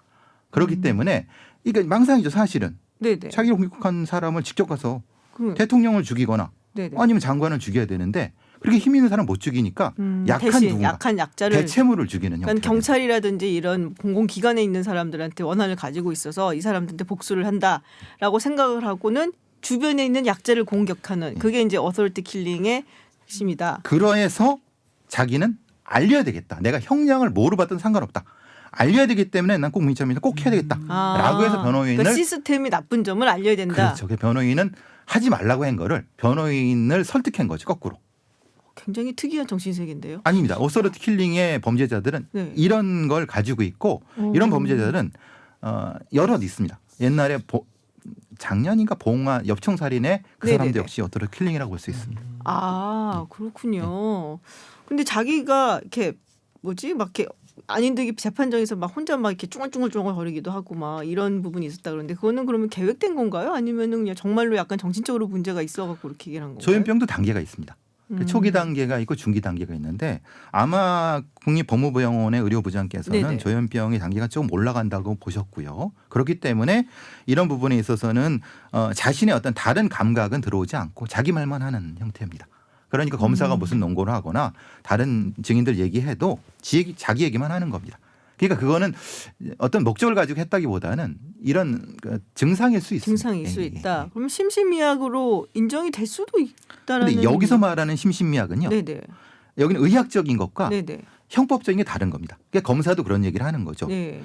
그렇기 때문에 이게 망상이죠 사실은. 네네. 자기를 공격한 사람을 직접 가서 그, 대통령을 죽이거나 네네. 아니면 장관을 죽여야 되는데 그렇게 힘 있는 사람 못 죽이니까 약한 대신 누군가 약한 약자를 대체물을 죽이는 그러니까 형태. 경찰이라든지 이런 공공기관에 있는 사람들한테 원한을 가지고 있어서 이 사람들한테 복수를 한다라고 생각을 하고는 주변에 있는 약자를 공격하는 그게 이제 어서트 킬링의 핵심이다. 그러해서 자기는 알려야 되겠다. 내가 형량을 뭐로 받든 상관없다. 알려야 되기 때문에 난 꼭 민첩민을 꼭 해야 되겠다. 라고 해서 변호인을 그러니까 시스템이 나쁜 점을 알려야 된다. 그렇죠. 그 변호인은 하지 말라고 한 거를 변호인을 설득한 거죠. 거꾸로. 굉장히 특이한 정신세계인데요. 아닙니다. 오서러트 킬링의 범죄자들은 네. 이런 걸 가지고 있고 이런 범죄자들은 여럿 있습니다. 옛날에 작년인가 봉화 엽총살인의 그 네네네. 사람도 역시 오서러트 킬링이라고 볼 수 있습니다. 아 그렇군요. 근데 자기가 이렇게 뭐지 막 이렇게 아닌데 재판정에서 막 혼자 막 이렇게 쭈글쭈글 거리기도 하고 막 이런 부분이 있었다 그러는데 그거는 그러면 계획된 건가요? 아니면은 그냥 정말로 약간 정신적으로 문제가 있어갖고 그렇게 얘기를 한 건가요? 조현병도 단계가 있습니다. 그 초기 단계가 있고 중기 단계가 있는데 아마 국립법무부병원의 의료부장께서는 네네. 조현병의 단계가 조금 올라간다고 보셨고요. 그렇기 때문에 이런 부분에 있어서는 자신의 어떤 다른 감각은 들어오지 않고 자기 말만 하는 형태입니다. 그러니까 검사가 무슨 논고를 하거나 다른 증인들 얘기해도 자기 얘기만 하는 겁니다. 그러니까 그거는 어떤 목적을 가지고 했다기보다는 이런 증상일 수 있습니다. 증상일 수 있다. 그럼 심신미약으로 인정이 될 수도 있다라는. 그런데 여기서 말하는 심신미약은요. 네네. 여기는 의학적인 것과 네네. 형법적인 게 다른 겁니다. 그러니까 검사도 그런 얘기를 하는 거죠. 네.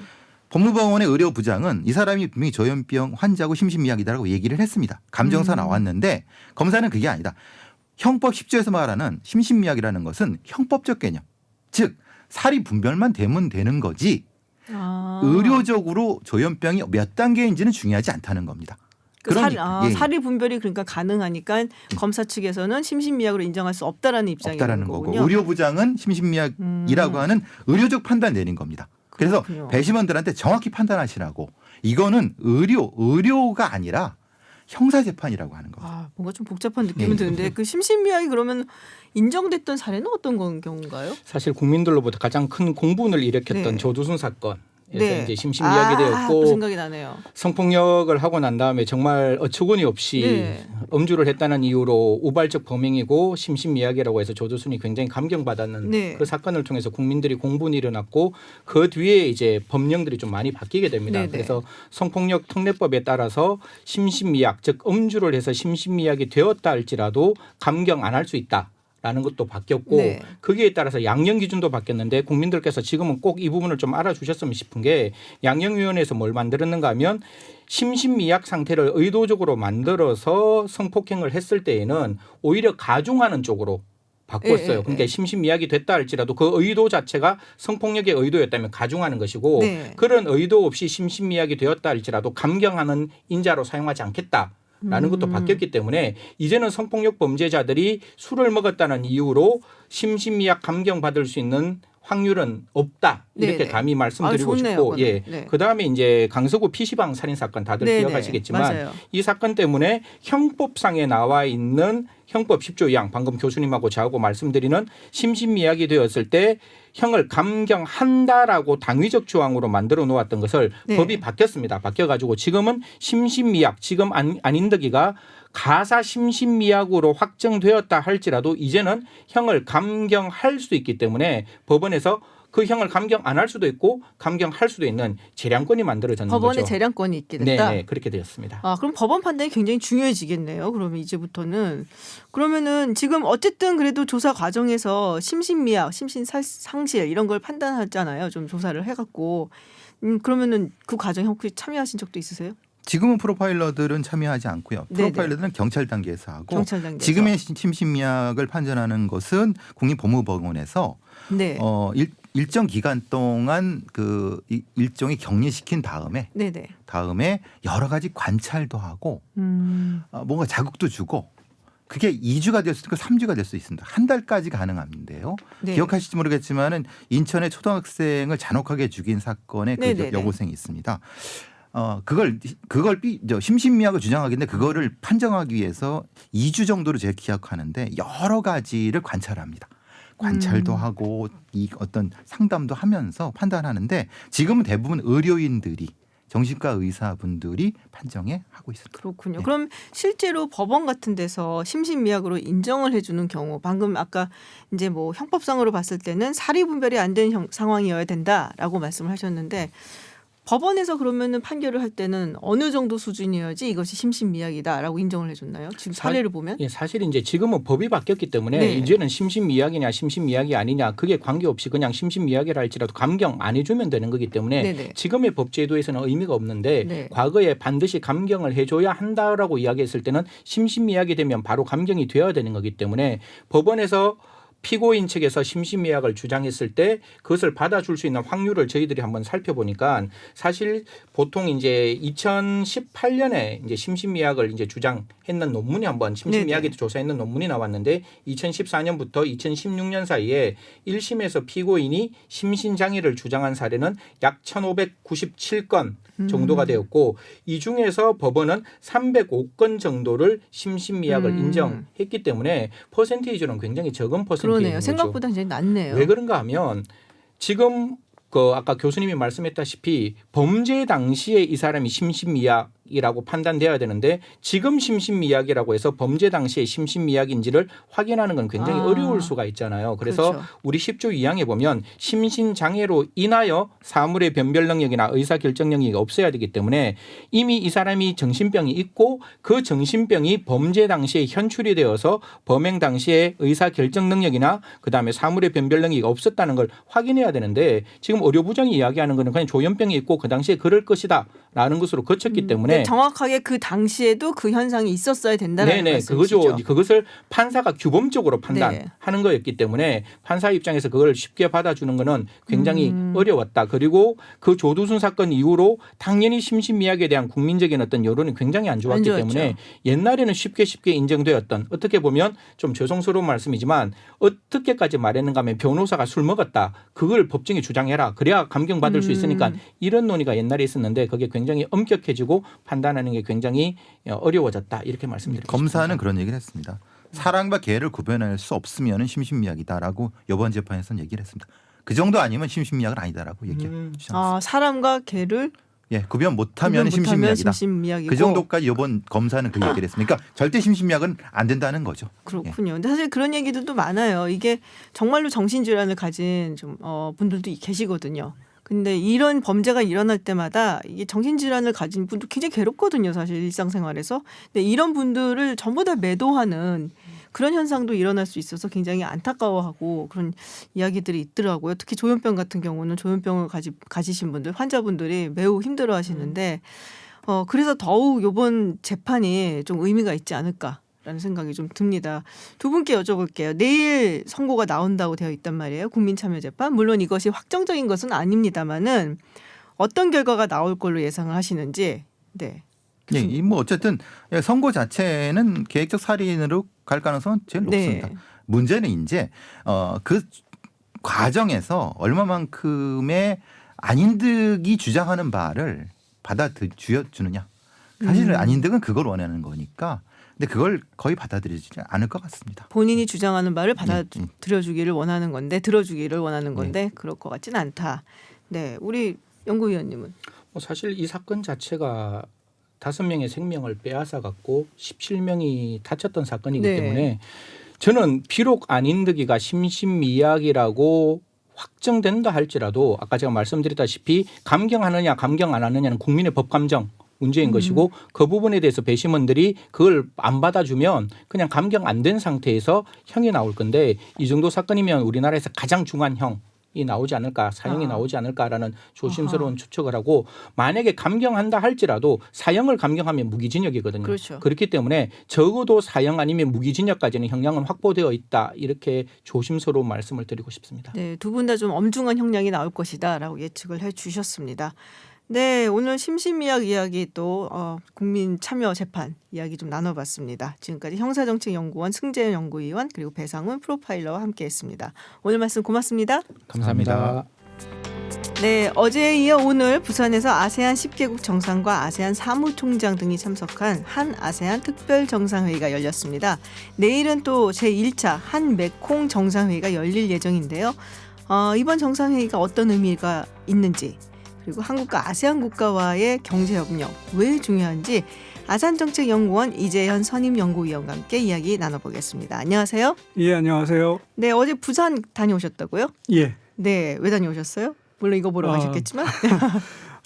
법무병원의 의료부장은 이 사람이 분명히 조현병 환자고 심신미약이다라고 얘기를 했습니다. 감정사 나왔는데 검사는 그게 아니다. 형법 10조에서 말하는 심신미약이라는 것은 형법적 개념. 즉 사리 분별만 되면 되는 거지 의료적으로 조현병이 몇 단계인지는 중요하지 않다는 겁니다. 사리 분별이 그러니까 가능하니까 검사 측에서는 심신미약으로 인정할 수 없다라는 입장인 없다라는 거고 거군요. 의료부장은 심신미약이라고 하는 의료적 판단 내린 겁니다. 그래서 그렇군요. 배심원들한테 정확히 판단하시라고 이거는 의료가 아니라 형사재판이라고 하는 겁니다. 아, 뭔가 좀 복잡한 느낌은 드는데 그 심신미약이 그러면 인정됐던 사례는 어떤 경우인가요? 사실 국민들로부터 가장 큰 공분을 일으켰던 네. 조두순 사건에서 네. 이제 심신미약이 되었고 또 생각이 나네요. 성폭력을 하고 난 다음에 정말 어처구니 없이 네. 음주를 했다는 이유로 우발적 범행이고 심신미약이라고 해서 조두순이 굉장히 감경받았는 네. 그 사건을 통해서 국민들이 공분이 일어났고 그 뒤에 이제 법령들이 좀 많이 바뀌게 됩니다. 네네. 그래서 성폭력 특례법에 따라서 심신미약 즉 음주를 해서 심신미약이 되었다 할지라도 감경 안 할 수 있다. 라는 것도 바뀌었고 네. 거기에 따라서 양형 기준도 바뀌었는데 국민들께서 지금은 꼭 이 부분을 좀 알아주셨으면 싶은 게 양형위원회에서 뭘 만들었는가 하면 심신미약 상태를 의도적으로 만들어서 성폭행을 했을 때에는 오히려 가중하는 쪽으로 바꿨어요. 그러니까 심신미약이 됐다 할지라도 그 의도 자체가 성폭력의 의도였다면 가중하는 것이고 네. 그런 의도 없이 심신미약이 되었다 할지라도 감경하는 인자로 사용하지 않겠다. 라는 것도 바뀌었기 때문에 이제는 성폭력 범죄자들이 술을 먹었다는 이유로 심신미약 감경받을 수 있는 확률은 없다. 이렇게 네네. 감히 말씀드리고 좋네요, 싶고 그거는. 예. 네. 그다음에 이제 강서구 PC방 살인 사건 다들 네네. 기억하시겠지만 맞아요. 이 사건 때문에 형법상에 나와 있는 형법 10조 2항 방금 교수님하고 저하고 말씀드리는 심신미약이 되었을 때 형을 감경한다라고 당위적 조항으로 만들어 놓았던 것을 네. 법이 바뀌었습니다. 바뀌어가지고 지금은 심신미약 지금 안인덕이가 가사 심신미약으로 확정되었다 할지라도 이제는 형을 감경할 수 있기 때문에 법원에서 그 형을 감경 안 할 수도 있고 감경할 수도 있는 재량권이 만들어졌는 법원의 거죠. 재량권이 있게 됐다. 네, 그렇게 되었습니다. 아, 그럼 법원 판단이 굉장히 중요해지겠네요. 그러면 이제부터는 그러면은 지금 어쨌든 그래도 조사 과정에서 심신미약, 심신상실 이런 걸 판단하잖아요. 좀 조사를 해갖고 그러면은 그 과정에 혹시 참여하신 적도 있으세요? 지금은 프로파일러들은 참여하지 않고요. 네네. 프로파일러들은 경찰 단계에서 하고 경찰 단계에서. 지금의 심신미약을 판단하는 것은 국립법무법원에서 네. 일정 기간 동안 그 일종의 격리시킨 다음에 네네. 여러 가지 관찰도 하고 뭔가 자극도 주고 그게 2주가 될 수도 있고 3주가 될 수 있습니다. 한 달까지 가능한데요. 네. 기억하실지 모르겠지만은 인천의 초등학생을 잔혹하게 죽인 사건의 그 네네네. 여고생이 있습니다. 그걸 심신미약을 주장하겠는데 그거를 판정하기 위해서 2주 정도로 제가 기억하는데 여러 가지를 관찰합니다. 관찰도 하고 이 어떤 상담도 하면서 판단하는데 지금은 대부분 의료인들이 정신과 의사분들이 판정에 하고 있습니다. 그렇군요. 네. 그럼 실제로 법원 같은 데서 심신미약으로 인정을 해주는 경우, 방금 아까 이제 뭐 형법상으로 봤을 때는 사리 분별이 안 된 상황이어야 된다라고 말씀을 하셨는데 법원에서 그러면은 판결을 할 때는 어느 정도 수준이어야지 이것이 심신미약이다라고 인정을 해줬나요? 지금 사례를 보면? 예, 사실 이제 지금은 법이 바뀌었기 때문에 네. 이제는 심신미약이냐 심신미약이 아니냐 그게 관계없이 그냥 심신미약이라 할지라도 감경 안 해주면 되는 거기 때문에 네네. 지금의 법제도에서는 의미가 없는데 네. 과거에 반드시 감경을 해줘야 한다라고 이야기했을 때는 심신미약이 되면 바로 감경이 되어야 되는 거기 때문에 법원에서 피고인 측에서 심신미약을 주장했을 때 그것을 받아줄 수 있는 확률을 저희들이 한번 살펴보니까 사실 보통 이제 2018년에 이제 심신미약을 이제 주장했는 논문이 한번 심신미약에 조사했는 논문이 나왔는데 2014년부터 2016년 사이에 1심에서 피고인이 심신장애를 주장한 사례는 약 1,597건 정도가 되었고 이 중에서 법원은 305건 정도를 심신미약을 인정했기 때문에 퍼센테이지는 굉장히 적은 퍼센테이지인 그러네요. 거죠. 생각보다 굉장히 낮네요. 왜 그런가 하면 지금 그 아까 교수님이 말씀했다시피 범죄 당시에 이 사람이 심신미약이라고 판단돼야 되는데 지금 심신미약이라고 해서 범죄 당시에 심신미약인지를 확인하는 건 굉장히 어려울 수가 있잖아요. 그래서 그렇죠. 우리 10조 2항에 보면 심신장애로 인하여 사물의 변별 능력이나 의사결정 능력이 없어야 되기 때문에 이미 이 사람이 정신병이 있고 그 정신병이 범죄 당시에 현출이 되어서 범행 당시에 의사결정 능력이나 그다음에 사물의 변별 능력이 없었다는 걸 확인해야 되는데 지금 의료부장이 이야기하는 거는 그냥 조현병이 있고 그 당시에 그럴 것이다라는 것으로 그쳤기 때문에 정확하게 그 당시에도 그 현상이 있었어야 된다는 말씀이시죠. 그거죠. 그것을 판사가 규범적으로 판단하는 거였기 때문에 판사 입장에서 그걸 쉽게 받아주는 거는 굉장히 어려웠다. 그리고 그 조두순 사건 이후로 당연히 심신미약에 대한 국민적인 어떤 여론이 굉장히 안 좋았기 때문에 옛날에는 쉽게 인정되었던 어떻게 보면 좀 죄송스러운 말씀이지만 어떻게까지 말했는가 하면 변호사가 술 먹었다. 그걸 법정에 주장해라. 그래야 감경받을 수 있으니까 이런 논의가 옛날에 있었는데 그게 굉장히 엄격해지고 판단하는 게 굉장히 어려워졌다. 이렇게 말씀드립니다. 검사는 그런 얘기를 했습니다. 사랑과 계를 구별할 수 없으면 심신미약이다라고 이번 재판에서는 얘기를 했습니다. 그 정도 아니면 심신미약은 아니다라고 얘기해 주셨습니다. 사람과 개를 구별 못하면 심신미약이다. 심신미약이고. 그 정도까지 이번 검사는 그 얘기를 했습니다. 그러니까 절대 심신미약은 안 된다는 거죠. 그렇군요. 근데 사실 그런 얘기들도 많아요. 이게 정말로 정신질환을 가진 분들도 계시거든요. 근데 이런 범죄가 일어날 때마다 이게 정신질환을 가진 분도 굉장히 괴롭거든요. 사실 일상생활에서. 근데 이런 분들을 전부 다 매도하는 그런 현상도 일어날 수 있어서 굉장히 안타까워하고 그런 이야기들이 있더라고요. 특히 조현병 같은 경우는 조현병을 가지신 분들, 환자분들이 매우 힘들어하시는데 그래서 더욱 이번 재판이 좀 의미가 있지 않을까라는 생각이 좀 듭니다. 두 분께 여쭤볼게요. 내일 선고가 나온다고 되어 있단 말이에요. 국민참여재판. 물론 이것이 확정적인 것은 아닙니다만은 어떤 결과가 나올 걸로 예상을 하시는지. 네. 예, 뭐 어쨌든 선고 자체는 계획적 살인으로 갈 가능성은 제일 높습니다. 문제는 이제 그 과정에서 얼마만큼의 안인득이 주장하는 바를 받아주느냐. 사실은 안인득은 그걸 원하는 거니까. 근데 그걸 거의 받아들이지 않을 것 같습니다. 본인이 주장하는 바를 받아들여주기를 원하는 건데 들어주기를 원하는 건데 그럴 것 같지는 않다. 네, 우리 연구위원님은 사실 이 사건 자체가 5명의 생명을 빼앗아 갖고 17명이 다쳤던 사건이기 때문에 저는 비록 안인득이가 심신미약이라고 확정된다 할지라도 아까 제가 말씀드렸다시피 감경하느냐 감경 안 하느냐는 국민의 법감정 문제인 것이고 그 부분에 대해서 배심원들이 그걸 안 받아주면 그냥 감경 안 된 상태에서 형이 나올 건데 이 정도 사건이면 우리나라에서 가장 중한 형이 나오지 않을까 사형이 나오지 않을까라는 조심스러운 추측을 하고 만약에 감경한다 할지라도 사형을 감경하면 무기징역이거든요. 그렇죠. 그렇기 때문에 적어도 사형 아니면 무기징역까지는 형량은 확보되어 있다 이렇게 조심스러운 말씀을 드리고 싶습니다. 네, 두 분 다 좀 엄중한 형량이 나올 것이다라고 예측을 해 주셨습니다. 네, 오늘 심심이약 이야기 또 국민 참여 재판 이야기 좀 나눠봤습니다. 지금까지 형사정책연구원 승재현 연구위원 그리고 배상훈 프로파일러와 함께했습니다. 오늘 말씀 고맙습니다. 감사합니다. 네, 어제에 이어 오늘 부산에서 아세안 10개국 정상과 아세안 사무총장 등이 참석한 한 아세안 특별 정상회의가 열렸습니다. 내일은 또 제1차 한 메콩 정상회의가 열릴 예정인데요. 이번 정상회의가 어떤 의미가 있는지 그리고 한국과 아세안 국가와의 경제협력 왜 중요한지 아산정책연구원 이재현 선임연구위원과 함께 이야기 나눠보겠습니다. 안녕하세요. 예, 안녕하세요. 네, 어제 부산 다녀오셨다고요? 예. 네, 왜 다녀오셨어요? 물론 이거 보러 가셨겠지만.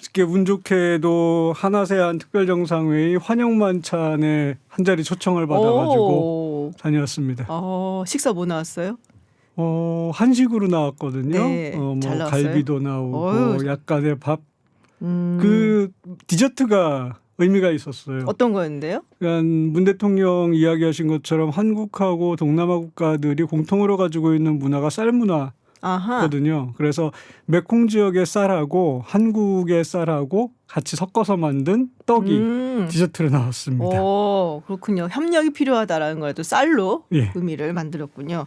이렇게 운 좋게도 한아세안 특별정상회의 환영만찬에 한 자리 초청을 받아가지고 다녀왔습니다. 식사 뭐 나왔어요? 한식으로 나왔거든요. 네, 잘 나왔어요? 갈비도 나오고 어휴. 약간의 밥. 그 디저트가 의미가 있었어요. 어떤 거였는데요? 그러니까 문 대통령 이야기하신 것처럼 한국하고 동남아 국가들이 공통으로 가지고 있는 문화가 쌀 문화. 아하. 거든요. 그래서 메콩 지역의 쌀하고 한국의 쌀하고 같이 섞어서 만든 떡이 디저트로 나왔습니다. 오, 그렇군요. 협력이 필요하다라는 거에도 쌀로 예. 의미를 만들었군요.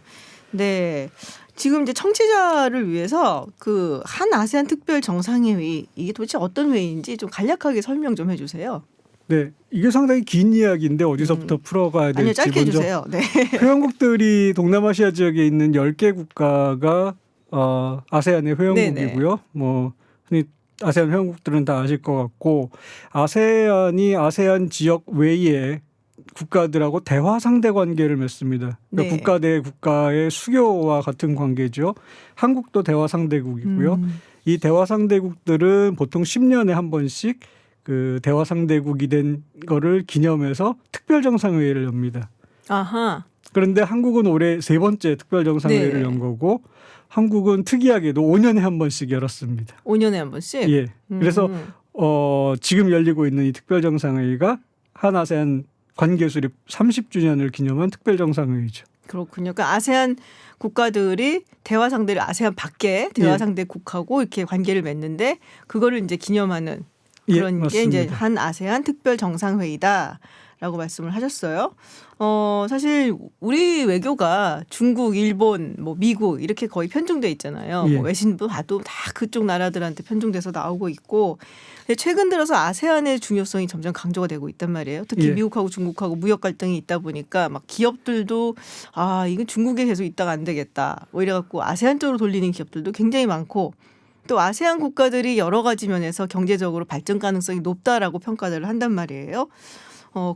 네. 지금 이제 청취자를 위해서 그 한 아세안 특별 정상회의 이게 도대체 어떤 회의인지 좀 간략하게 설명 좀 해주세요. 네, 이게 상당히 긴 이야기인데 어디서부터 풀어가야 될지 아니요, 짧게 먼저 해주세요. 네. 회원국들이 동남아시아 지역에 있는 10개 국가가 아세안의 회원국이고요. 뭐 흔히 아세안 회원국들은 다 아실 것 같고 아세안이 아세안 지역 외의 국가들하고 대화 상대 관계를 맺습니다. 그러니까 네. 국가 대 국가의 수교와 같은 관계죠. 한국도 대화 상대국이고요. 이 대화 상대국들은 보통 10년에 한 번씩 그 대화 상대국이 된 거를 기념해서 특별 정상회의를 엽니다. 아하. 그런데 한국은 올해 3번째 특별 정상회의를 네. 연 거고 한국은 특이하게도 5년에 한 번씩 열었습니다. 5년에 한 번씩. 예. 그래서 지금 열리고 있는 이 특별 정상회의가 한 아세안 관계 수립 30주년을 기념한 특별 정상회의죠. 그렇군요. 그러니까 아세안 국가들이 대화 상대를 아세안 밖에 대화 예. 상대국하고 이렇게 관계를 맺는데 그거를 이제 기념하는 그런 예, 게 이제 맞습니다. 한 아세안 특별 정상회의다라고 말씀을 하셨어요. 사실 우리 외교가 중국, 일본, 뭐 미국 이렇게 거의 편중돼 있잖아요. 예. 뭐 외신부 봐도 다 그쪽 나라들한테 편중돼서 나오고 있고. 근데 최근 들어서 아세안의 중요성이 점점 강조가 되고 있단 말이에요. 특히 예. 미국하고 중국하고 무역 갈등이 있다 보니까 막 기업들도 이건 중국에 계속 있다가 안 되겠다. 뭐 이래갖고 아세안 쪽으로 돌리는 기업들도 굉장히 많고 또 아세안 국가들이 여러 가지 면에서 경제적으로 발전 가능성이 높다라고 평가를 한단 말이에요.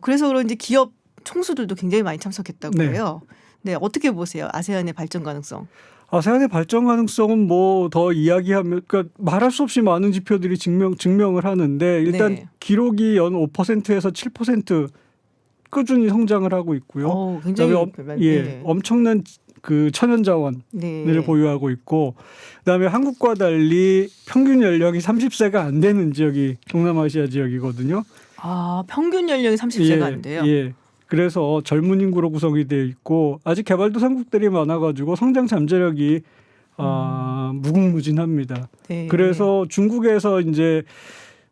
그래서 그런지 기업 총수들도 굉장히 많이 참석했다고 네. 해요. 네, 어떻게 보세요? 아세안의 발전 가능성. 아세안의 발전 가능성은 뭐 더 이야기하면 그러니까 말할 수 없이 많은 지표들이 증명을 하는데 일단 네. 기록이 연 5%에서 7% 꾸준히 성장을 하고 있고요. 굉장히 그다음에 엄청난 그 천연 자원을 네. 보유하고 있고 그다음에 한국과 달리 평균 연령이 30세가 안 되는 지역이 동남아시아 지역이거든요. 평균 연령이 30세가 안 돼요. 예. 그래서 젊은 인구로 구성이 되어 있고 아직 개발도상국들이 많아가지고 성장 잠재력이 무궁무진합니다. 네. 그래서 중국에서 이제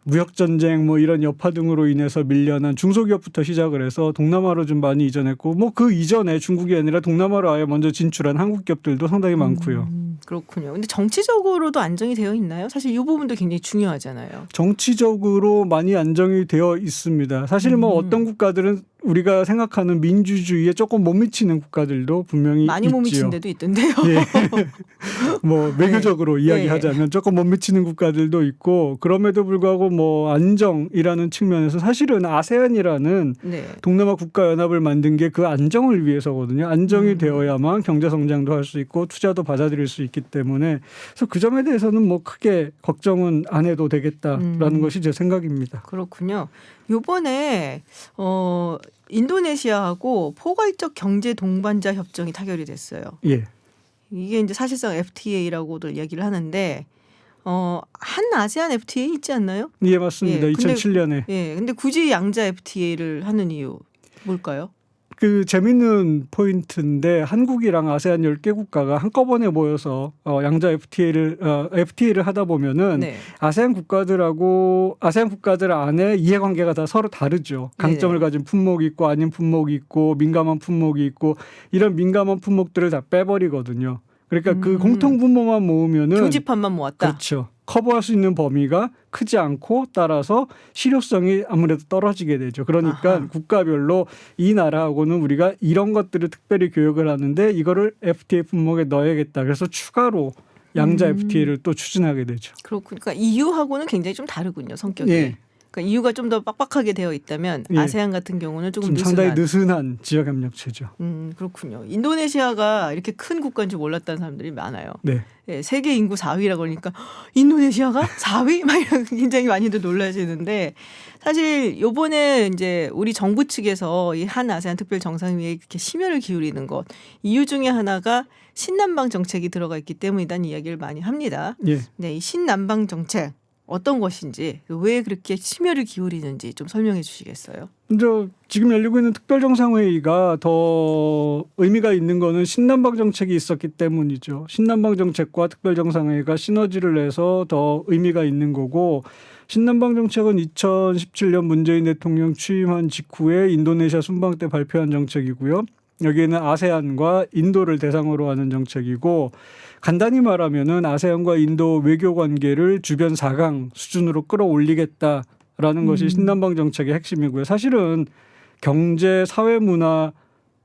무역 전쟁 뭐 이런 여파 등으로 인해서 밀려난 중소기업부터 시작을 해서 동남아로 좀 많이 이전했고 뭐 그 이전에 중국이 아니라 동남아로 아예 먼저 진출한 한국 기업들도 상당히 많고요. 그렇군요. 근데 정치적으로도 안정이 되어 있나요? 사실 이 부분도 굉장히 중요하잖아요. 정치적으로 많이 안정이 되어 있습니다. 사실 뭐 어떤 국가들은 우리가 생각하는 민주주의에 조금 못 미치는 국가들도 분명히 많이 못 있지요. 미친 데도 있던데요. 예. 뭐 외교적으로 네. 이야기하자면 조금 못 미치는 국가들도 있고 그럼에도 불구하고 뭐 안정이라는 측면에서 사실은 아세안이라는 네. 동남아 국가연합을 만든 게 그 안정을 위해서거든요. 안정이 되어야만 경제 성장도 할 수 있고 투자도 받아들일 수 있기 때문에 그래서 그 점에 대해서는 뭐 크게 걱정은 안 해도 되겠다라는 것이 제 생각입니다. 그렇군요. 요번에 인도네시아하고 포괄적 경제 동반자 협정이 타결이 됐어요. 예. 이게 이제 사실상 FTA라고들 얘기를 하는데 한 아세안 FTA 있지 않나요? 예, 맞습니다. 예, 근데- 2007년에. 예. 근데 굳이 양자 FTA를 하는 이유 뭘까요? 그 재밌는 포인트인데 한국이랑 아세안 10개 국가가 한꺼번에 모여서 양자 FTA를 하다 보면은 네. 아세안 국가들 안에 이해관계가 다 서로 다르죠. 강점을 네. 가진 품목이 있고 아닌 품목이 있고 민감한 품목이 있고 이런 민감한 품목들을 다 빼버리거든요. 그러니까 그 공통 분모만 모으면은 교집합만 모았다. 그렇죠. 커버할 수 있는 범위가 크지 않고 따라서 실효성이 아무래도 떨어지게 되죠. 그러니까 아하. 국가별로 이 나라하고는 우리가 이런 것들을 특별히 교역을 하는데 이거를 FTA 품목에 넣어야겠다. 그래서 추가로 양자 FTA를 또 추진하게 되죠. 그렇군요. 그러니까 EU하고는 굉장히 좀 다르군요, 성격이. 예. 그러니까 EU가 좀 더 빡빡하게 되어 있다면 예. 아세안 같은 경우는 조금 좀 느슨한. 상당히 느슨한 지역협력체죠. 그렇군요. 인도네시아가 이렇게 큰 국가인 줄 몰랐다는 사람들이 많아요. 네. 예, 세계 인구 4위라고 그러니까 인도네시아가 4위? 막 이런 굉장히 많이들 놀라시는데 사실 요번에 이제 우리 정부 측에서 이 한 아세안 특별 정상회의에 이렇게 심혈을 기울이는 것 이유 중에 하나가 신남방 정책이 들어가 있기 때문이라는 이야기를 많이 합니다. 예. 네, 이 신남방 정책 어떤 것인지 왜 그렇게 심혈을 기울이는지 좀 설명해 주시겠어요? 이제 지금 열리고 있는 특별정상회의가 더 의미가 있는 거는 신남방 정책이 있었기 때문이죠. 신남방 정책과 특별정상회의가 시너지를 내서 더 의미가 있는 거고 신남방 정책은 2017년 문재인 대통령 취임한 직후에 인도네시아 순방 때 발표한 정책이고요. 여기에는 아세안과 인도를 대상으로 하는 정책이고 간단히 말하면은 아세안과 인도 외교 관계를 주변 4강 수준으로 끌어올리겠다라는 것이 신남방 정책의 핵심이고요. 사실은 경제, 사회, 문화,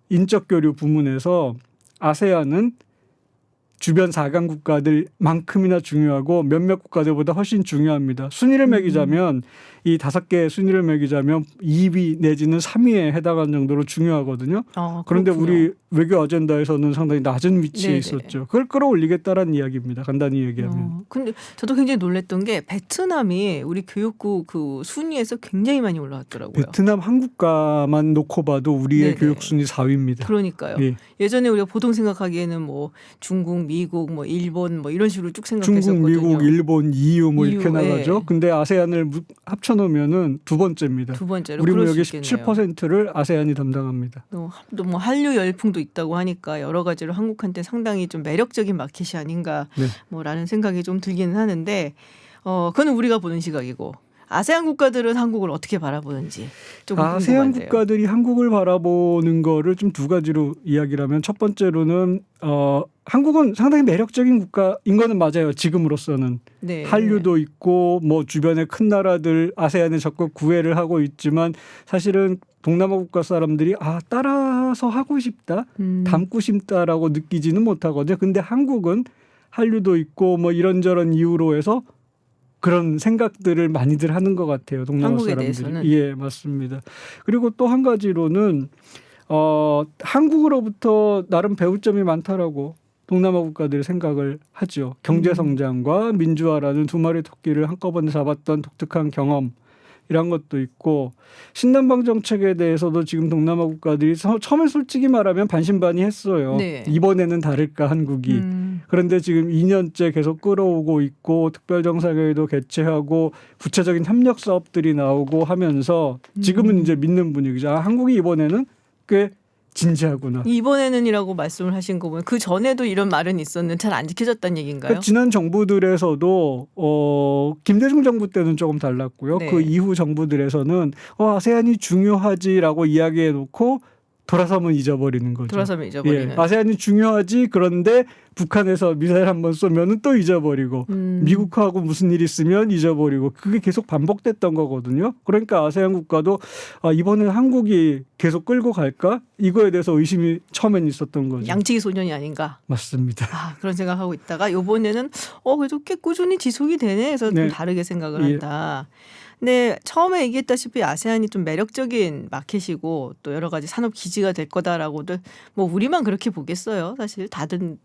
인적 교류 부문에서 아세안은 주변 4강 국가들만큼이나 중요하고 몇몇 국가들보다 훨씬 중요합니다. 순위를 매기자면 이 5개의 순위를 매기자면 2위 내지는 3위에 해당하는 정도로 중요하거든요. 그런데 우리 외교 아젠다에서는 상당히 낮은 위치에 네네. 있었죠. 그걸 끌어올리겠다라는 이야기입니다. 간단히 얘기하면. 근데 저도 굉장히 놀랐던 게 베트남이 우리 교육부 그 순위에서 굉장히 많이 올라왔더라고요. 베트남 한 국가만 놓고 봐도 우리의 네네. 교육 순위 4위입니다. 그러니까요. 예. 예전에 우리가 보통 생각하기에는 뭐 중국, 미국, 뭐 일본 뭐 이런 식으로 쭉 생각했었거든요. 중국, 미국, 일본, EU 뭐 EU, 이렇게 나가죠. 예. 근데 아세안을 합쳐놓으면은 두 번째입니다. 두 번째로 우리 그럴 무역의 수 있겠네요. 17%를 아세안이 담당합니다. 또 뭐 한류 열풍도 있다고 하니까 여러 가지로 한국한테 상당히 좀 매력적인 마켓이 아닌가 네. 뭐라는 생각이 좀 들기는 하는데 그거는 우리가 보는 시각이고 아세안 국가들은 한국을 어떻게 바라보는지 좀 아세안 궁금한데요. 국가들이 한국을 바라보는 거를 좀 두 가지로 이야기를 하면 첫 번째로는 한국은 상당히 매력적인 국가인 거는 맞아요. 지금으로서는. 네. 한류도 있고 뭐 주변의 큰 나라들 아세안에 적극 구애를 하고 있지만 사실은 동남아 국가 사람들이 따라서 하고 싶다, 닮고 싶다라고 느끼지는 못하거든요. 근데 한국은 한류도 있고 뭐 이런저런 이유로 해서 그런 생각들을 많이들 하는 것 같아요. 동남아 한국에 사람들이. 대해서는. 예, 맞습니다. 그리고 또 한 가지로는 한국으로부터 나름 배울 점이 많다라고 동남아 국가들이 생각을 하죠. 경제 성장과 민주화라는 두 마리 토끼를 한꺼번에 잡았던 독특한 경험 이런 것도 있고 신남방 정책에 대해서도 지금 동남아 국가들이 처음에 솔직히 말하면 반신반의했어요. 네. 이번에는 다를까 한국이. 그런데 지금 2년째 계속 끌어오고 있고 특별정상회의도 개최하고 구체적인 협력 사업들이 나오고 하면서 지금은 이제 믿는 분위기죠. 한국이 이번에는 꽤 진지하구나. 이번에는이라고 말씀을 하신 거 보면 그 전에도 이런 말은 있었는데 잘 안 지켜졌다는 얘기인가요? 그러니까 지난 정부들에서도 김대중 정부 때는 조금 달랐고요. 네. 그 이후 정부들에서는 아세안이 중요하지라고 이야기해놓고 돌아서면 잊어버리는 거죠. 돌아서면 잊어버리는. 예, 아세안이 중요하지. 그런데 북한에서 미사일 한번 쏘면은 또 잊어버리고 미국하고 무슨 일 있으면 잊어버리고 그게 계속 반복됐던 거거든요. 그러니까 아세안 국가도 이번에 한국이 계속 끌고 갈까? 이거에 대해서 의심이 처음엔 있었던 거죠. 양치기 소년이 아닌가. 맞습니다. 그런 생각하고 있다가 이번에는 그래도 꽤 꾸준히 지속이 되네 해서 좀 네. 다르게 생각을 예. 한다. 근데 처음에 얘기했다시피 아세안이 좀 매력적인 마켓이고 또 여러 가지 산업 기지가 될 거다라고도 뭐 우리만 그렇게 보겠어요. 사실 다른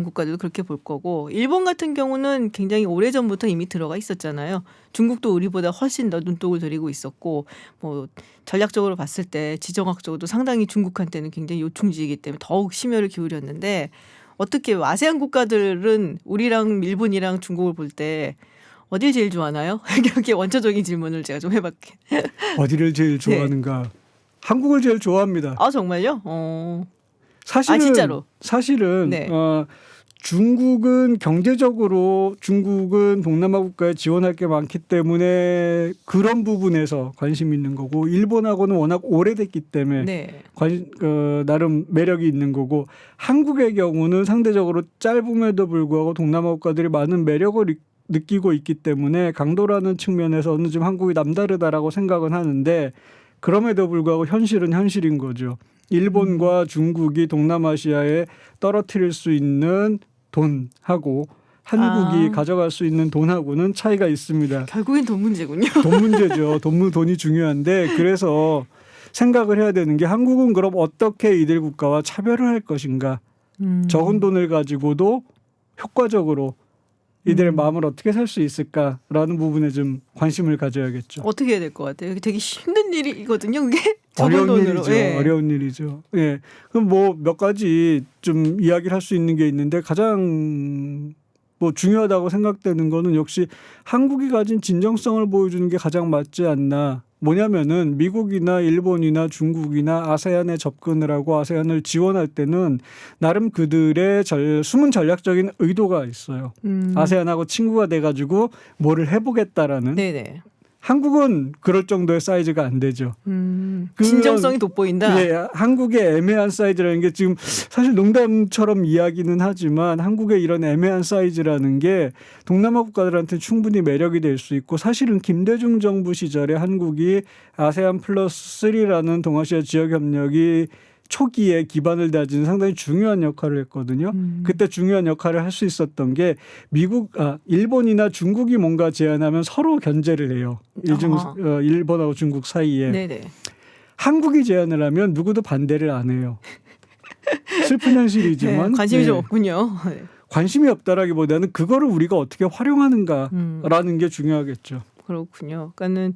국가들도 그렇게 볼 거고 일본 같은 경우는 굉장히 오래전부터 이미 들어가 있었잖아요. 중국도 우리보다 훨씬 더 눈독을 들이고 있었고 뭐 전략적으로 봤을 때 지정학적으로도 상당히 중국한테는 굉장히 요충지이기 때문에 더욱 심혈을 기울였는데 어떻게 아세안 국가들은 우리랑 일본이랑 중국을 볼 때 어딜 제일 좋아하나요? 이렇게 원초적인 질문을 제가 좀 해볼게. 어디를 제일 좋아하는가? 한국을 제일 좋아합니다. 아 정말요? 사실은 진짜로? 사실은 네. 중국은 경제적으로 중국은 동남아 국가에 지원할 게 많기 때문에 그런 부분에서 관심 있는 거고 일본하고는 워낙 오래됐기 때문에 네. 나름 매력이 있는 거고 한국의 경우는 상대적으로 짧음에도 불구하고 동남아 국가들이 많은 매력을 느끼고 있기 때문에 강도라는 측면에서 어느 좀 한국이 남다르다라고 생각은 하는데 그럼에도 불구하고 현실은 현실인 거죠. 일본과 중국이 동남아시아에 떨어뜨릴 수 있는 돈하고 한국이 가져갈 수 있는 돈하고는 차이가 있습니다. 결국엔 돈 문제군요. 돈 문제죠. 돈이 중요한데 그래서 생각을 해야 되는 게 한국은 그럼 어떻게 이들 국가와 차별을 할 것인가. 적은 돈을 가지고도 효과적으로 이들의 마음을 어떻게 살 수 있을까라는 부분에 좀 관심을 가져야겠죠. 어떻게 해야 될 것 같아요? 되게 힘든 일이거든요. 그게 어려운 적은 돈으로. 일이죠. 예. 어려운 일이죠. 예. 그럼 뭐 몇 가지 좀 이야기를 할 수 있는 게 있는데 가장 뭐 중요하다고 생각되는 거는 역시 한국이 가진 진정성을 보여주는 게 가장 맞지 않나. 뭐냐면은 미국이나 일본이나 중국이나 아세안에 접근을 하고 아세안을 지원할 때는 나름 그들의 숨은 전략적인 의도가 있어요. 아세안하고 친구가 돼가지고 뭐를 해보겠다라는. 네네. 한국은 그럴 정도의 사이즈가 안 되죠. 진정성이 돋보인다. 예, 한국의 애매한 사이즈라는 게 지금 사실 농담처럼 이야기는 하지만 한국의 이런 애매한 사이즈라는 게 동남아 국가들한테 충분히 매력이 될 수 있고 사실은 김대중 정부 시절에 한국이 아세안 플러스 3라는 동아시아 지역 협력이 초기에 기반을 다진 상당히 중요한 역할을 했거든요. 그때 중요한 역할을 할 수 있었던 게 일본이나 중국이 뭔가 제안하면 서로 견제를 해요. 일본하고 중국 사이에. 네네. 한국이 제안을 하면 누구도 반대를 안 해요. 슬픈 현실이지만 네, 관심이 네. 좀 없군요. 네. 관심이 없다라기보다는 그거를 우리가 어떻게 활용하는가라는 게 중요하겠죠. 그렇군요. 그러니까는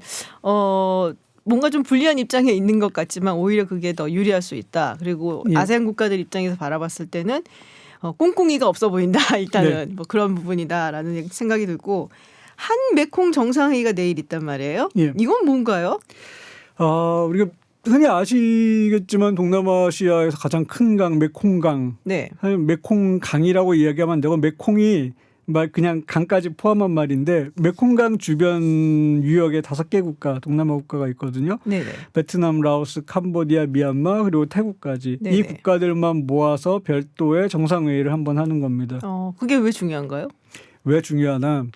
뭔가 좀 불리한 입장에 있는 것 같지만 오히려 그게 더 유리할 수 있다. 그리고 예. 아세안 국가들 입장에서 바라봤을 때는 꽁꽁이가 없어 보인다. 일단은 네. 뭐 그런 부분이다라는 생각이 들고 한 메콩 정상회의가 내일 있단 말이에요. 예. 이건 뭔가요? 우리가 흔히 아시겠지만 동남아시아에서 가장 큰 강 메콩강, 네. 메콩강이라고 이야기하면 안 되고 메콩이 그냥 강까지 포함한 말인데 메콩강 주변 유역에 5개 국가, 동남아 국가가 있거든요. 네네. 베트남, 라오스, 캄보디아, 미얀마 그리고 태국까지 네네. 이 국가들만 모아서 별도의 정상회의를 한번 하는 겁니다. 그게 왜 중요한가요? 왜 중요하나?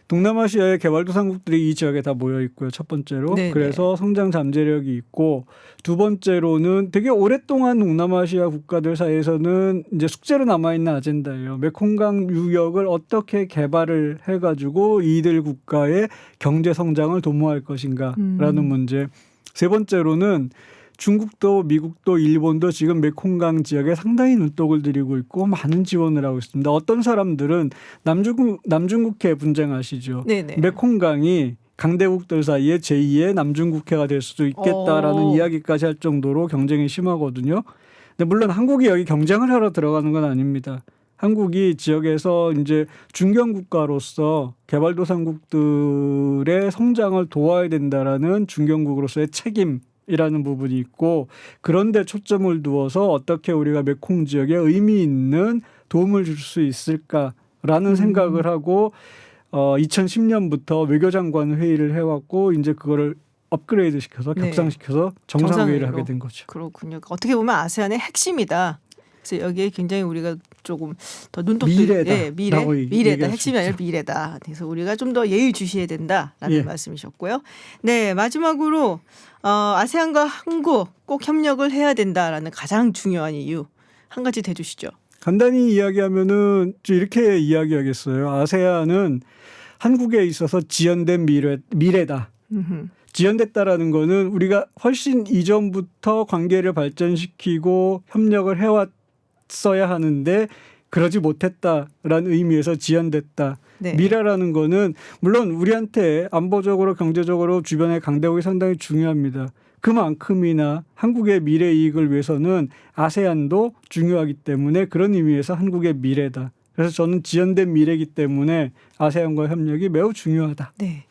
동남아시아의 개발도상국들이 이 지역에 다 모여 있고요. 첫 번째로. 네네. 그래서 성장 잠재력이 있고 두 번째로는 되게 오랫동안 동남아시아 국가들 사이에서는 이제 숙제로 남아있는 아젠다예요. 메콩강 유역을 어떻게 개발을 해가지고 이들 국가의 경제 성장을 도모할 것인가라는 문제. 세 번째로는 중국도 미국도 일본도 지금 메콩강 지역에 상당히 눈독을 들이고 있고 많은 지원을 하고 있습니다. 어떤 사람들은 남중국해 분쟁 아시죠? 네네. 메콩강이 강대국들 사이에 제2의 남중국해가 될 수도 있겠다라는 이야기까지 할 정도로 경쟁이 심하거든요. 근데 물론 한국이 여기 경쟁을 하러 들어가는 건 아닙니다. 한국이 지역에서 이제 중견 국가로서 개발도상국들의 성장을 도와야 된다라는 중견국으로서의 책임이라는 부분이 있고 그런데 초점을 두어서 어떻게 우리가 메콩 지역에 의미 있는 도움을 줄 수 있을까라는 생각을 하고 2010년부터 외교장관 회의를 해왔고 이제 그거를 업그레이드 시켜서 네. 격상시켜서 정상회의를 정상회의로. 하게 된 거죠. 그렇군요. 어떻게 보면 아세안의 핵심이다. 그래서 여기에 굉장히 우리가 조금 더 눈독 미래다. 미래다. 얘기할 핵심이 수 아니라 있죠. 미래다. 그래서 우리가 좀 더 예의 주시해야 된다라는 예. 말씀이셨고요. 네, 마지막으로 아세안과 한국 꼭 협력을 해야 된다라는 가장 중요한 이유 한 가지 대주시죠. 간단히 이야기하면은 이렇게 이야기하겠어요. 아세안은 한국에 있어서 지연된 미래다. 지연됐다라는 거는 우리가 훨씬 이전부터 관계를 발전시키고 협력을 해왔어야 하는데 그러지 못했다라는 의미에서 지연됐다. 네. 미래라는 거는 물론 우리한테 안보적으로 경제적으로 주변의 강대국이 상당히 중요합니다. 그만큼이나 한국의 미래 이익을 위해서는 아세안도 중요하기 때문에 그런 의미에서 한국의 미래다. 그래서 저는 지연된 미래이기 때문에 아세안과 협력이 매우 중요하다라고 네.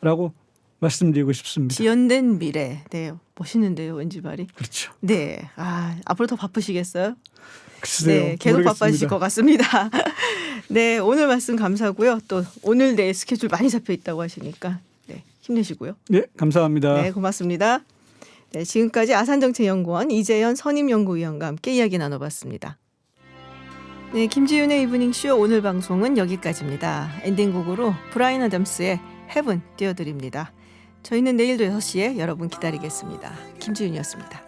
말씀드리고 싶습니다. 지연된 미래. 네, 멋있는데요, 왠지 말이. 그렇죠. 네, 앞으로 더 바쁘시겠어요? 글쎄요. 네, 계속 모르겠습니다. 바빠지실 것 같습니다. 네, 오늘 말씀 감사하고요. 또 오늘 내일 스케줄 많이 잡혀 있다고 하시니까 네, 힘내시고요. 네, 감사합니다. 네, 고맙습니다. 네, 지금까지 아산정책연구원 이재현 선임연구위원과 함께 이야기 나눠봤습니다. 네, 김지윤의 이브닝 쇼 오늘 방송은 여기까지입니다. 엔딩곡으로 브라이언 애덤스의 헤븐 띄워드립니다. 저희는 내일도 6시에 여러분 기다리겠습니다. 김지윤이었습니다.